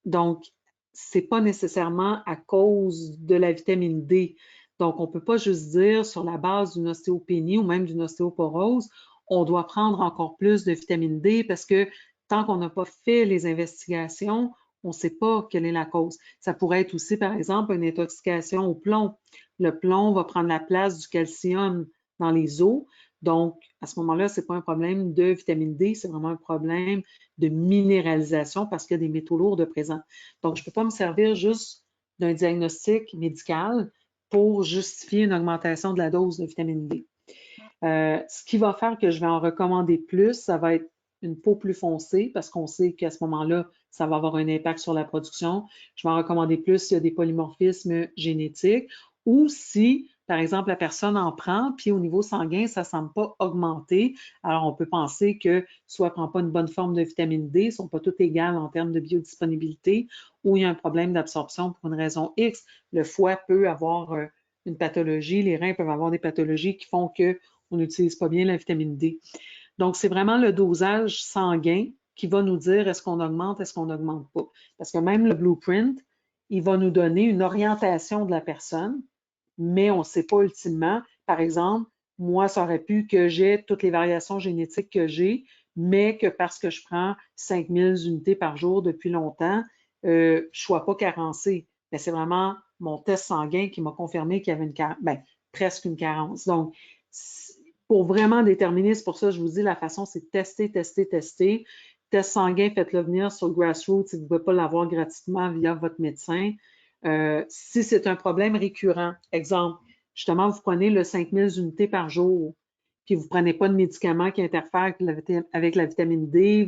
Speaker 1: Donc, c'est pas nécessairement à cause de la vitamine D. Donc, on peut pas juste dire sur la base d'une ostéopénie ou même d'une ostéoporose, on doit prendre encore plus de vitamine D parce que tant qu'on n'a pas fait les investigations, on ne sait pas quelle est la cause. Ça pourrait être aussi, par exemple, une intoxication au plomb. Le plomb va prendre la place du calcium dans les os. Donc, à ce moment-là, ce n'est pas un problème de vitamine D, c'est vraiment un problème de minéralisation parce qu'il y a des métaux lourds de présent. Donc, je ne peux pas me servir juste d'un diagnostic médical pour justifier une augmentation de la dose de vitamine D. Ce qui va faire que je vais en recommander plus, ça va être une peau plus foncée parce qu'on sait qu'à ce moment-là, ça va avoir un impact sur la production. Je vais en recommander plus s'il y a des polymorphismes génétiques ou si, par exemple, la personne en prend, puis au niveau sanguin, ça ne semble pas augmenter. Alors, on peut penser que soit elle ne prend pas une bonne forme de vitamine D, elles ne sont pas toutes égales en termes de biodisponibilité, ou il y a un problème d'absorption pour une raison X. Le foie peut avoir une pathologie, les reins peuvent avoir des pathologies qui font qu'on n'utilise pas bien la vitamine D. Donc, c'est vraiment le dosage sanguin qui va nous dire est-ce qu'on augmente, est-ce qu'on n'augmente pas. Parce que même le blueprint, il va nous donner une orientation de la personne, mais on ne sait pas ultimement. Par exemple, moi, ça aurait pu que j'ai toutes les variations génétiques que j'ai, mais que parce que je prends 5000 unités par jour depuis longtemps, je ne sois pas carencée. Mais c'est vraiment mon test sanguin qui m'a confirmé qu'il y avait presque une carence. Donc, pour vraiment déterminer, c'est pour ça que je vous dis, la façon, c'est tester. Test sanguin, faites-le venir sur Grassroots si vous ne pouvez pas l'avoir gratuitement via votre médecin. Si c'est un problème récurrent, exemple, justement, vous prenez le 5000 unités par jour, puis vous ne prenez pas de médicaments qui interfèrent avec la vitamine D,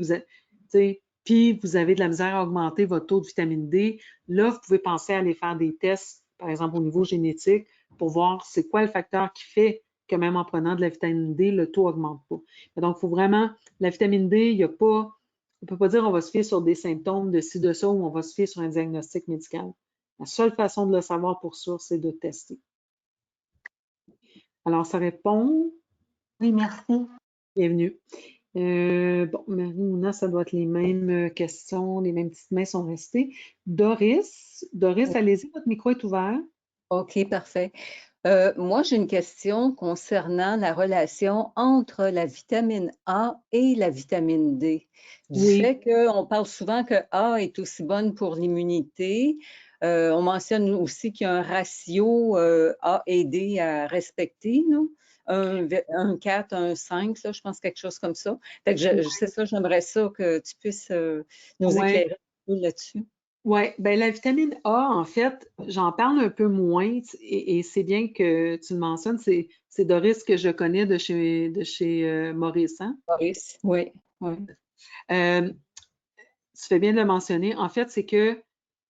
Speaker 1: puis vous avez de la misère à augmenter votre taux de vitamine D, là, vous pouvez penser à aller faire des tests, par exemple, au niveau génétique, pour voir c'est quoi le facteur qui fait que même en prenant de la vitamine D, le taux n'augmente pas. Donc, il faut vraiment, la vitamine D, il n'y a pas, on ne peut pas dire on va se fier sur des symptômes de ci, de ça, ou on va se fier sur un diagnostic médical. La seule façon de le savoir pour sûr, c'est de tester. Alors, ça répond.
Speaker 4: Oui, merci.
Speaker 1: Bienvenue. Bon, Marie-Mouna, ça doit être les mêmes questions, les mêmes petites mains sont restées. Doris, allez-y, votre micro est ouvert.
Speaker 5: OK, parfait. Moi, j'ai une question concernant la relation entre la vitamine A et la vitamine D. Du fait qu'on parle souvent que A est aussi bonne pour l'immunité. On mentionne aussi qu'il y a un ratio A et D à respecter, non? un 4, un 5, là, je pense quelque chose comme ça. Fait que c'est ça, j'aimerais ça que tu puisses nous
Speaker 1: Ouais.
Speaker 5: éclairer un peu là-dessus.
Speaker 1: Oui, ben la vitamine A, en fait, j'en parle un peu moins et c'est bien que tu le mentionnes. C'est Doris que je connais de chez Maurice, hein?
Speaker 5: Maurice, oui, oui.
Speaker 1: Tu fais bien de le mentionner. En fait, c'est que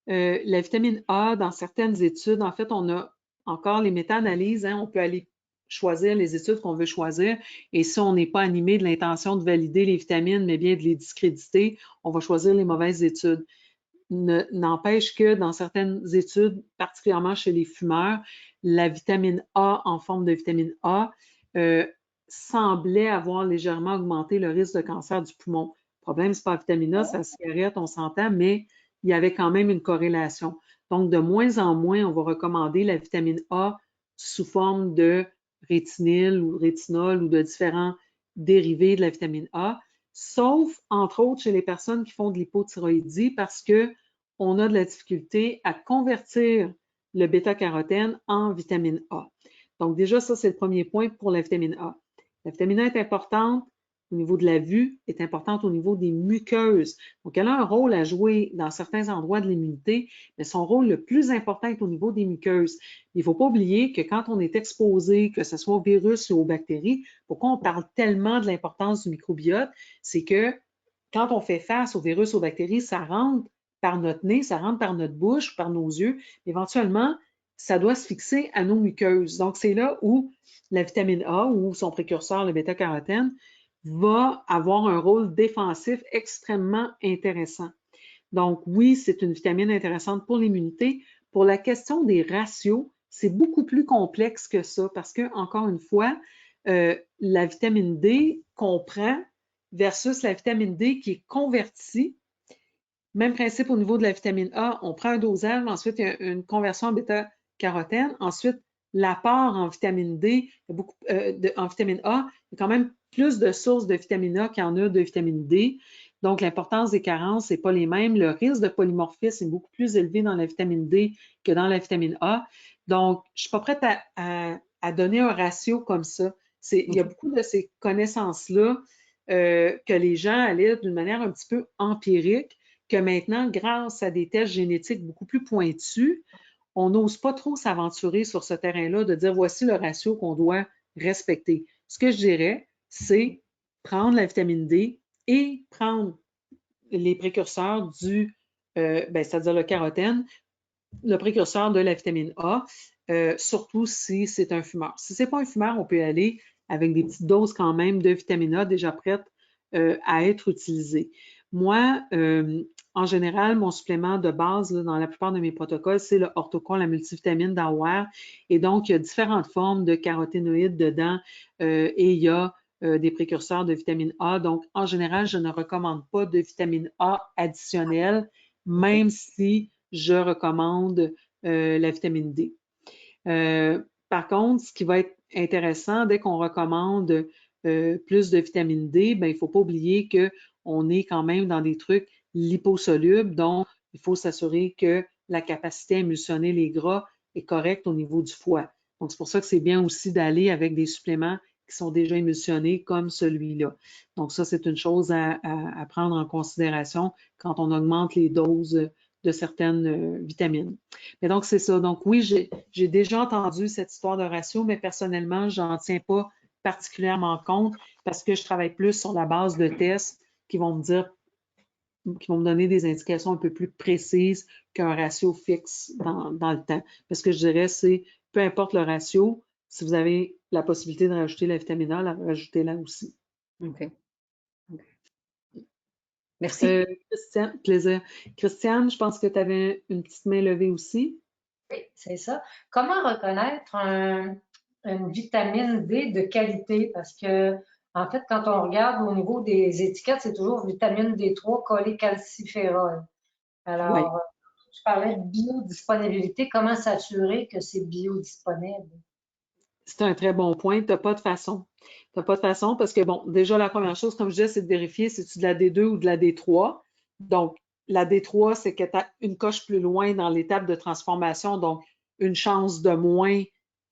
Speaker 1: la vitamine A, dans certaines études, en fait, on a encore les méta-analyses, hein, on peut aller choisir les études qu'on veut choisir. Et si on n'est pas animé de l'intention de valider les vitamines, mais bien de les discréditer, on va choisir les mauvaises études. N'empêche que dans certaines études, particulièrement chez les fumeurs, la vitamine A en forme de vitamine A semblait avoir légèrement augmenté le risque de cancer du poumon. Le problème, c'est pas la vitamine A, c'est la cigarette, on s'entend, mais il y avait quand même une corrélation. Donc, de moins en moins, on va recommander la vitamine A sous forme de rétinyle ou rétinol ou de différents dérivés de la vitamine A, sauf, entre autres, chez les personnes qui font de l'hypothyroïdie parce que on a de la difficulté à convertir le bêta-carotène en vitamine A. Donc déjà, ça, c'est le premier point pour la vitamine A. La vitamine A est importante au niveau de la vue, est importante au niveau des muqueuses. Donc, elle a un rôle à jouer dans certains endroits de l'immunité, mais son rôle le plus important est au niveau des muqueuses. Il ne faut pas oublier que quand on est exposé, que ce soit au virus ou aux bactéries, pourquoi on parle tellement de l'importance du microbiote, c'est que quand on fait face au virus, aux bactéries, ça rentre par notre nez, ça rentre par notre bouche, par nos yeux. Éventuellement, ça doit se fixer à nos muqueuses. Donc, c'est là où la vitamine A ou son précurseur, le bêta-carotène, va avoir un rôle défensif extrêmement intéressant. Donc, oui, c'est une vitamine intéressante pour l'immunité. Pour la question des ratios, c'est beaucoup plus complexe que ça parce que, encore une fois, la vitamine D qu'on prend versus la vitamine D qui est convertie. Même principe au niveau de la vitamine A, on prend un dosage, ensuite il y a une conversion en bêta-carotène, ensuite l'apport en vitamine D, en vitamine A, il y a quand même plus de sources de vitamine A qu'il y en a de vitamine D. Donc, l'importance des carences n'est pas les mêmes. Le risque de polymorphisme est beaucoup plus élevé dans la vitamine D que dans la vitamine A. Donc, je ne suis pas prête à donner un ratio comme ça. Il y a beaucoup de ces connaissances-là que les gens allaient d'une manière un petit peu empirique, que maintenant, grâce à des tests génétiques beaucoup plus pointus, on n'ose pas trop s'aventurer sur ce terrain-là de dire voici le ratio qu'on doit respecter. Ce que je dirais, c'est prendre la vitamine D et prendre les précurseurs c'est-à-dire le carotène, le précurseur de la vitamine A, surtout si c'est un fumeur. Si ce n'est pas un fumeur, on peut aller avec des petites doses quand même de vitamine A déjà prêtes à être utilisées. Moi, en général, mon supplément de base là, dans la plupart de mes protocoles, c'est le Orthocon, la multivitamine d'Aware. Et donc, il y a différentes formes de caroténoïdes dedans et il y a des précurseurs de vitamine A. Donc, en général, je ne recommande pas de vitamine A additionnelle, même si je recommande la vitamine D. Par contre, ce qui va être intéressant, dès qu'on recommande plus de vitamine D, ben, il ne faut pas oublier qu'on est quand même dans des trucs liposolubles, donc il faut s'assurer que la capacité à émulsionner les gras est correcte au niveau du foie. Donc, c'est pour ça que c'est bien aussi d'aller avec des suppléments qui sont déjà émulsionnés comme celui-là. Donc, ça, c'est une chose à prendre en considération quand on augmente les doses de certaines vitamines. Mais donc, c'est ça. Donc, oui, j'ai déjà entendu cette histoire de ratio, mais personnellement, je n'en tiens pas particulièrement compte parce que je travaille plus sur la base de tests qui vont me donner des indications un peu plus précises qu'un ratio fixe dans le temps. Parce que je dirais, c'est peu importe le ratio, si vous avez la possibilité de rajouter la vitamine A, rajoutez-la aussi.
Speaker 5: OK. Merci.
Speaker 1: Christiane, plaisir. Christiane, je pense que tu avais une petite main levée aussi.
Speaker 3: Oui, c'est ça. Comment reconnaître une vitamine D de qualité? Parce que, en fait, quand on regarde au niveau des étiquettes, c'est toujours vitamine D3 cholécalciférol. Alors,
Speaker 5: Oui.
Speaker 3: je parlais de biodisponibilité. Comment s'assurer que c'est biodisponible?
Speaker 1: C'est un très bon point. Tu n'as pas de façon. Tu n'as pas de façon parce que, bon, déjà, la première chose, comme je disais, c'est de vérifier si tu de la D2 ou de la D3. Donc, la D3, c'est que tu as une coche plus loin dans l'étape de transformation, donc une chance de moins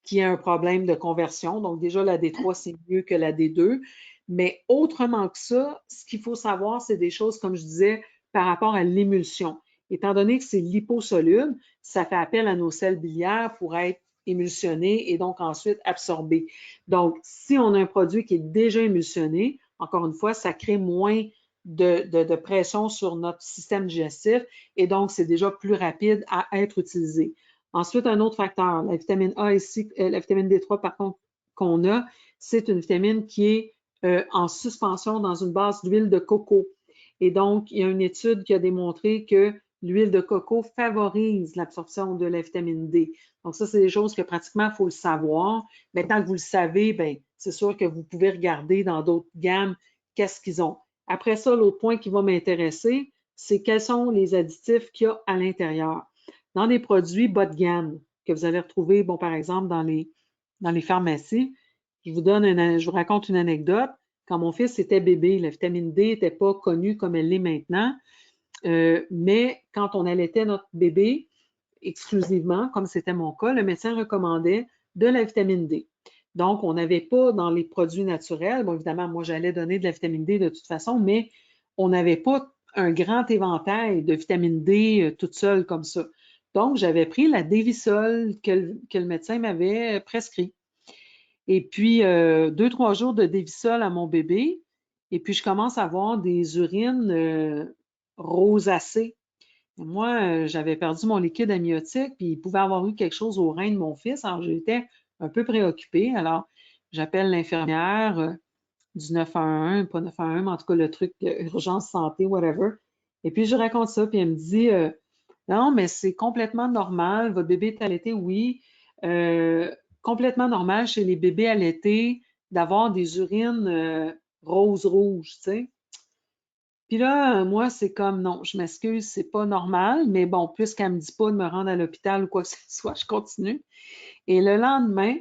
Speaker 1: qu'il y ait un problème de conversion. Donc, déjà, la D3, c'est mieux que la D2. Mais autrement que ça, ce qu'il faut savoir, c'est des choses, comme je disais, par rapport à l'émulsion. Étant donné que c'est liposoluble, ça fait appel à nos sels biliaires pour être émulsionné et donc ensuite absorbé. Donc, si on a un produit qui est déjà émulsionné, encore une fois, ça crée moins de pression sur notre système digestif et donc c'est déjà plus rapide à être utilisé. Ensuite, un autre facteur, la vitamine A ici, la vitamine D3 par contre qu'on a, c'est une vitamine qui est en suspension dans une base d'huile de coco. Et donc, il y a une étude qui a démontré que l'huile de coco favorise l'absorption de la vitamine D. Donc, ça, c'est des choses que pratiquement, il faut le savoir. Maintenant que vous le savez, bien, c'est sûr que vous pouvez regarder dans d'autres gammes qu'est-ce qu'ils ont. Après ça, l'autre point qui va m'intéresser, c'est quels sont les additifs qu'il y a à l'intérieur. Dans les produits bas de gamme que vous allez retrouver, bon, par exemple, dans les pharmacies, je vous raconte une anecdote. Quand mon fils était bébé, la vitamine D n'était pas connue comme elle l'est maintenant. Mais quand on allaitait notre bébé exclusivement, comme c'était mon cas, le médecin recommandait de la vitamine D. Donc, on n'avait pas dans les produits naturels, bon, évidemment, moi, j'allais donner de la vitamine D de toute façon, mais on n'avait pas un grand éventail de vitamine D toute seule comme ça. Donc, j'avais pris la Dévisol que le médecin m'avait prescrit. Et puis, 2-3 jours de Dévisol à mon bébé, et puis je commence à avoir des urines rosacées. Moi, j'avais perdu mon liquide amniotique, puis il pouvait avoir eu quelque chose au rein de mon fils. Alors, j'étais un peu préoccupée. Alors, j'appelle l'infirmière du 911, pas 911, mais en tout cas le truc urgence santé, whatever. Et puis, je raconte ça, puis elle me dit non, mais c'est complètement normal. Votre bébé est allaité, oui. Complètement normal chez les bébés allaités d'avoir des urines rose-rouge, tu sais. Puis là, moi, c'est comme non, je m'excuse, c'est pas normal, mais bon, puisqu'elle me dit pas de me rendre à l'hôpital ou quoi que ce soit, je continue. Et le lendemain,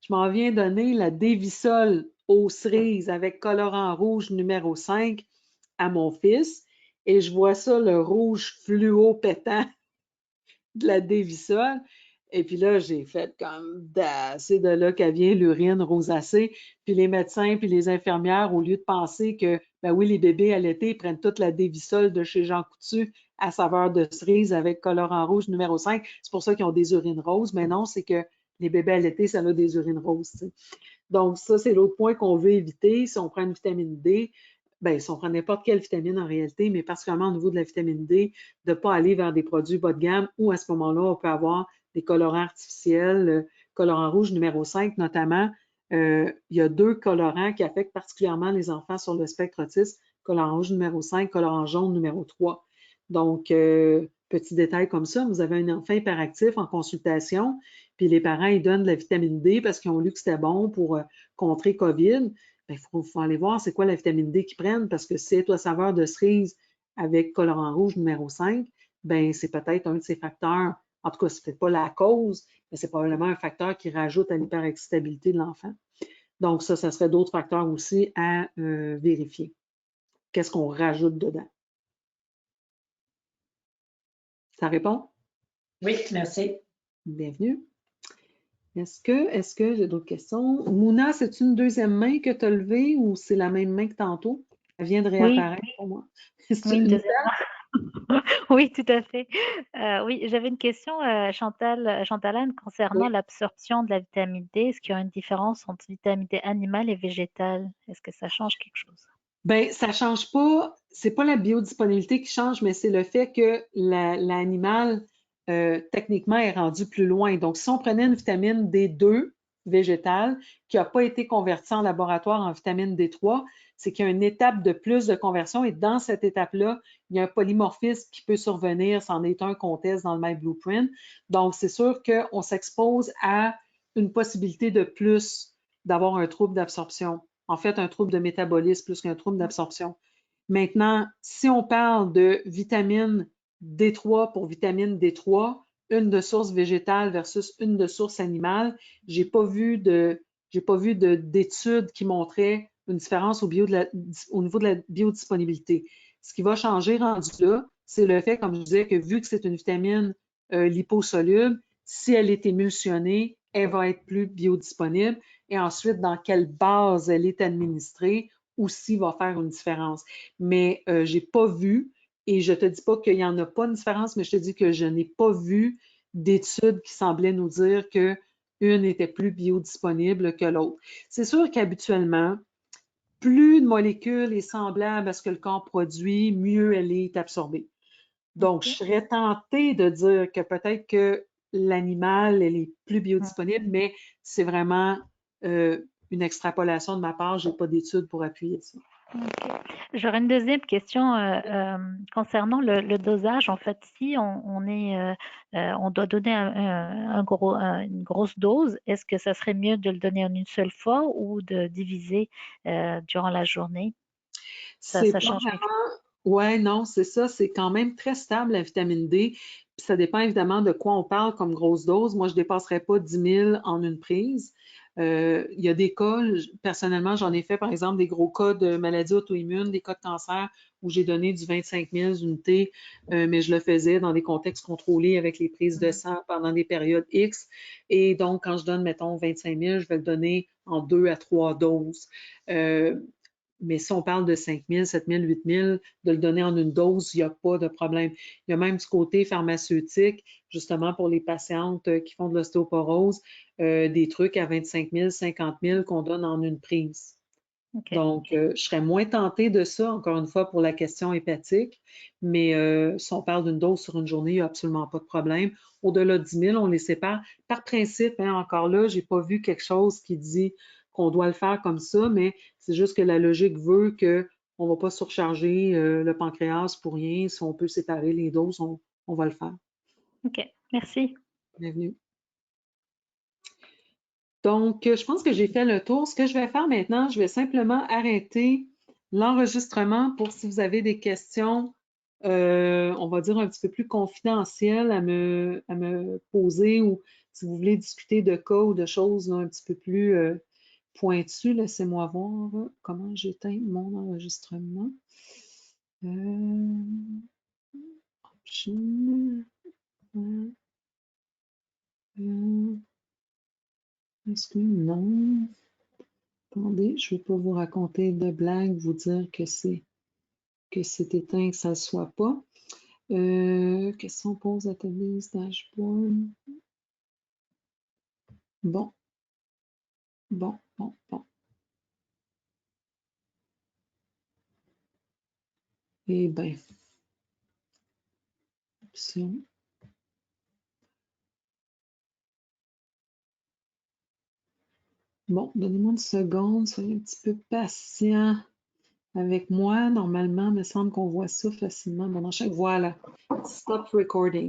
Speaker 1: je m'en viens donner la Dévisol aux cerises avec colorant rouge numéro 5 à mon fils. Et je vois ça, le rouge fluo pétant de la Dévisol. Et puis là, j'ai fait comme, c'est de là qu'elle vient l'urine rosacée. Puis les médecins, puis les infirmières, au lieu de penser que, ben oui, les bébés allaités, ils prennent toute la Dévisol de chez Jean Coutu à saveur de cerise avec colorant rouge numéro 5. C'est pour ça qu'ils ont des urines roses. Mais non, c'est que les bébés allaités, ça a des urines roses. T'sais. Donc, ça, c'est l'autre point qu'on veut éviter. Si on prend une vitamine D, bien, si on prend n'importe quelle vitamine en réalité, mais particulièrement au niveau de la vitamine D, de ne pas aller vers des produits bas de gamme où à ce moment-là, on peut avoir des colorants artificiels, colorant rouge numéro 5 notamment. Il y a 2 colorants qui affectent particulièrement les enfants sur le spectre autiste, colorant rouge numéro 5, colorant jaune numéro 3. Donc, petit détail comme ça, vous avez un enfant hyperactif en consultation, puis les parents, ils donnent de la vitamine D parce qu'ils ont lu que c'était bon pour contrer COVID. Il faut aller voir c'est quoi la vitamine D qu'ils prennent parce que si c'est à saveur de cerise avec colorant rouge numéro 5, ben c'est peut-être un de ces facteurs. En tout cas, ce n'est peut-être pas la cause, mais c'est probablement un facteur qui rajoute à l'hyperexcitabilité de l'enfant. Donc, ça serait d'autres facteurs aussi à vérifier. Qu'est-ce qu'on rajoute dedans? Ça répond?
Speaker 3: Oui, merci.
Speaker 1: Bienvenue. Est-ce que j'ai d'autres questions? Mouna, c'est une deuxième main que tu as levée ou c'est la même main que tantôt? Elle vient de réapparaître pour moi.
Speaker 2: Oui, une deuxième main. Oui, tout à fait. Oui, j'avais une question, Chantal-Anne, concernant l'absorption de la vitamine D. Est-ce qu'il y a une différence entre vitamine D animale et végétale? Est-ce que ça change quelque chose?
Speaker 1: Bien, ça ne change pas, c'est pas la biodisponibilité qui change, mais c'est le fait que l'animal, techniquement, est rendu plus loin. Donc, si on prenait une vitamine D2 végétale qui n'a pas été convertie en laboratoire en vitamine D3, c'est qu'il y a une étape de plus de conversion et dans cette étape-là, il y a un polymorphisme qui peut survenir, c'en est un qu'on teste dans le MyBlueprint. Donc, c'est sûr qu'on s'expose à une possibilité de plus d'avoir un trouble d'absorption. En fait, un trouble de métabolisme plus qu'un trouble d'absorption. Maintenant, si on parle de vitamine D3 pour vitamine D3, une de source végétale versus une de source animale, j'ai pas vu d'études qui montraient une différence au niveau de la biodisponibilité. Ce qui va changer rendu là, c'est le fait, comme je disais, que vu que c'est une vitamine liposoluble, si elle est émulsionnée, elle va être plus biodisponible. Et ensuite, dans quelle base elle est administrée aussi va faire une différence. Mais j'ai pas vu, et je te dis pas qu'il y en a pas une différence, mais je te dis que je n'ai pas vu d'études qui semblaient nous dire que une était plus biodisponible que l'autre. C'est sûr qu'habituellement, plus une molécule est semblable à ce que le corps produit, mieux elle est absorbée. Donc,
Speaker 2: Ok.
Speaker 1: je serais tentée de dire que peut-être que l'animal, elle est plus biodisponible, mais c'est vraiment une extrapolation de ma part. Je n'ai pas d'études pour appuyer ça.
Speaker 2: Ok. J'aurais une deuxième question concernant le dosage. En fait, si on doit donner une grosse dose, est-ce que ça serait mieux de le donner en une seule fois ou de diviser durant la journée? Ça
Speaker 1: C'est pas
Speaker 2: change quelque chose.
Speaker 1: Ouais, non, c'est ça. C'est quand même très stable, la vitamine D. Puis ça dépend évidemment de quoi on parle comme grosse dose. Moi, je ne dépasserais pas 10 000 en une prise. Il y a des cas, personnellement, j'en ai fait, par exemple, des gros cas de maladies auto-immunes, des cas de cancer, où j'ai donné du 25 000 unités, mais je le faisais dans des contextes contrôlés avec les prises de sang pendant des périodes X. Et donc, quand je donne, mettons, 25 000, je vais le donner en 2 à 3 doses. Mais si on parle de 5 000, 7 000, 8 000, de le donner en une dose, il n'y a pas de problème. Il y a même du côté pharmaceutique, justement pour les patientes qui font de l'ostéoporose, des trucs à 25 000, 50 000 qu'on donne en une prise.
Speaker 2: Ok.
Speaker 1: Donc, je serais moins tentée de ça, encore une fois, pour la question hépatique. Mais si on parle d'une dose sur une journée, il n'y a absolument pas de problème. Au-delà de 10 000, on les sépare. Par principe, hein, encore là, je n'ai pas vu quelque chose qui dit qu'on doit le faire comme ça, mais c'est juste que la logique veut qu'on ne va pas surcharger le pancréas pour rien. Si on peut séparer les doses, on va le faire.
Speaker 2: Ok, merci.
Speaker 1: Bienvenue. Donc, je pense que j'ai fait le tour. Ce que je vais faire maintenant, je vais simplement arrêter l'enregistrement pour si vous avez des questions, on va dire un petit peu plus confidentielles à me poser ou si vous voulez discuter de cas ou de choses là, un petit peu plus pointues, laissez-moi voir comment j'éteins mon enregistrement. Option, est-ce que non? Attendez, je ne vais pas vous raconter de blagues, vous dire que c'est éteint, que ça ne le soit pas. Question pose atelier dashboard. Bon. Eh bien, option. Bon, donnez-moi une seconde, soyez un petit peu patient avec moi. Normalement, il me semble qu'on voit ça facilement. Bon, voilà. Stop recording.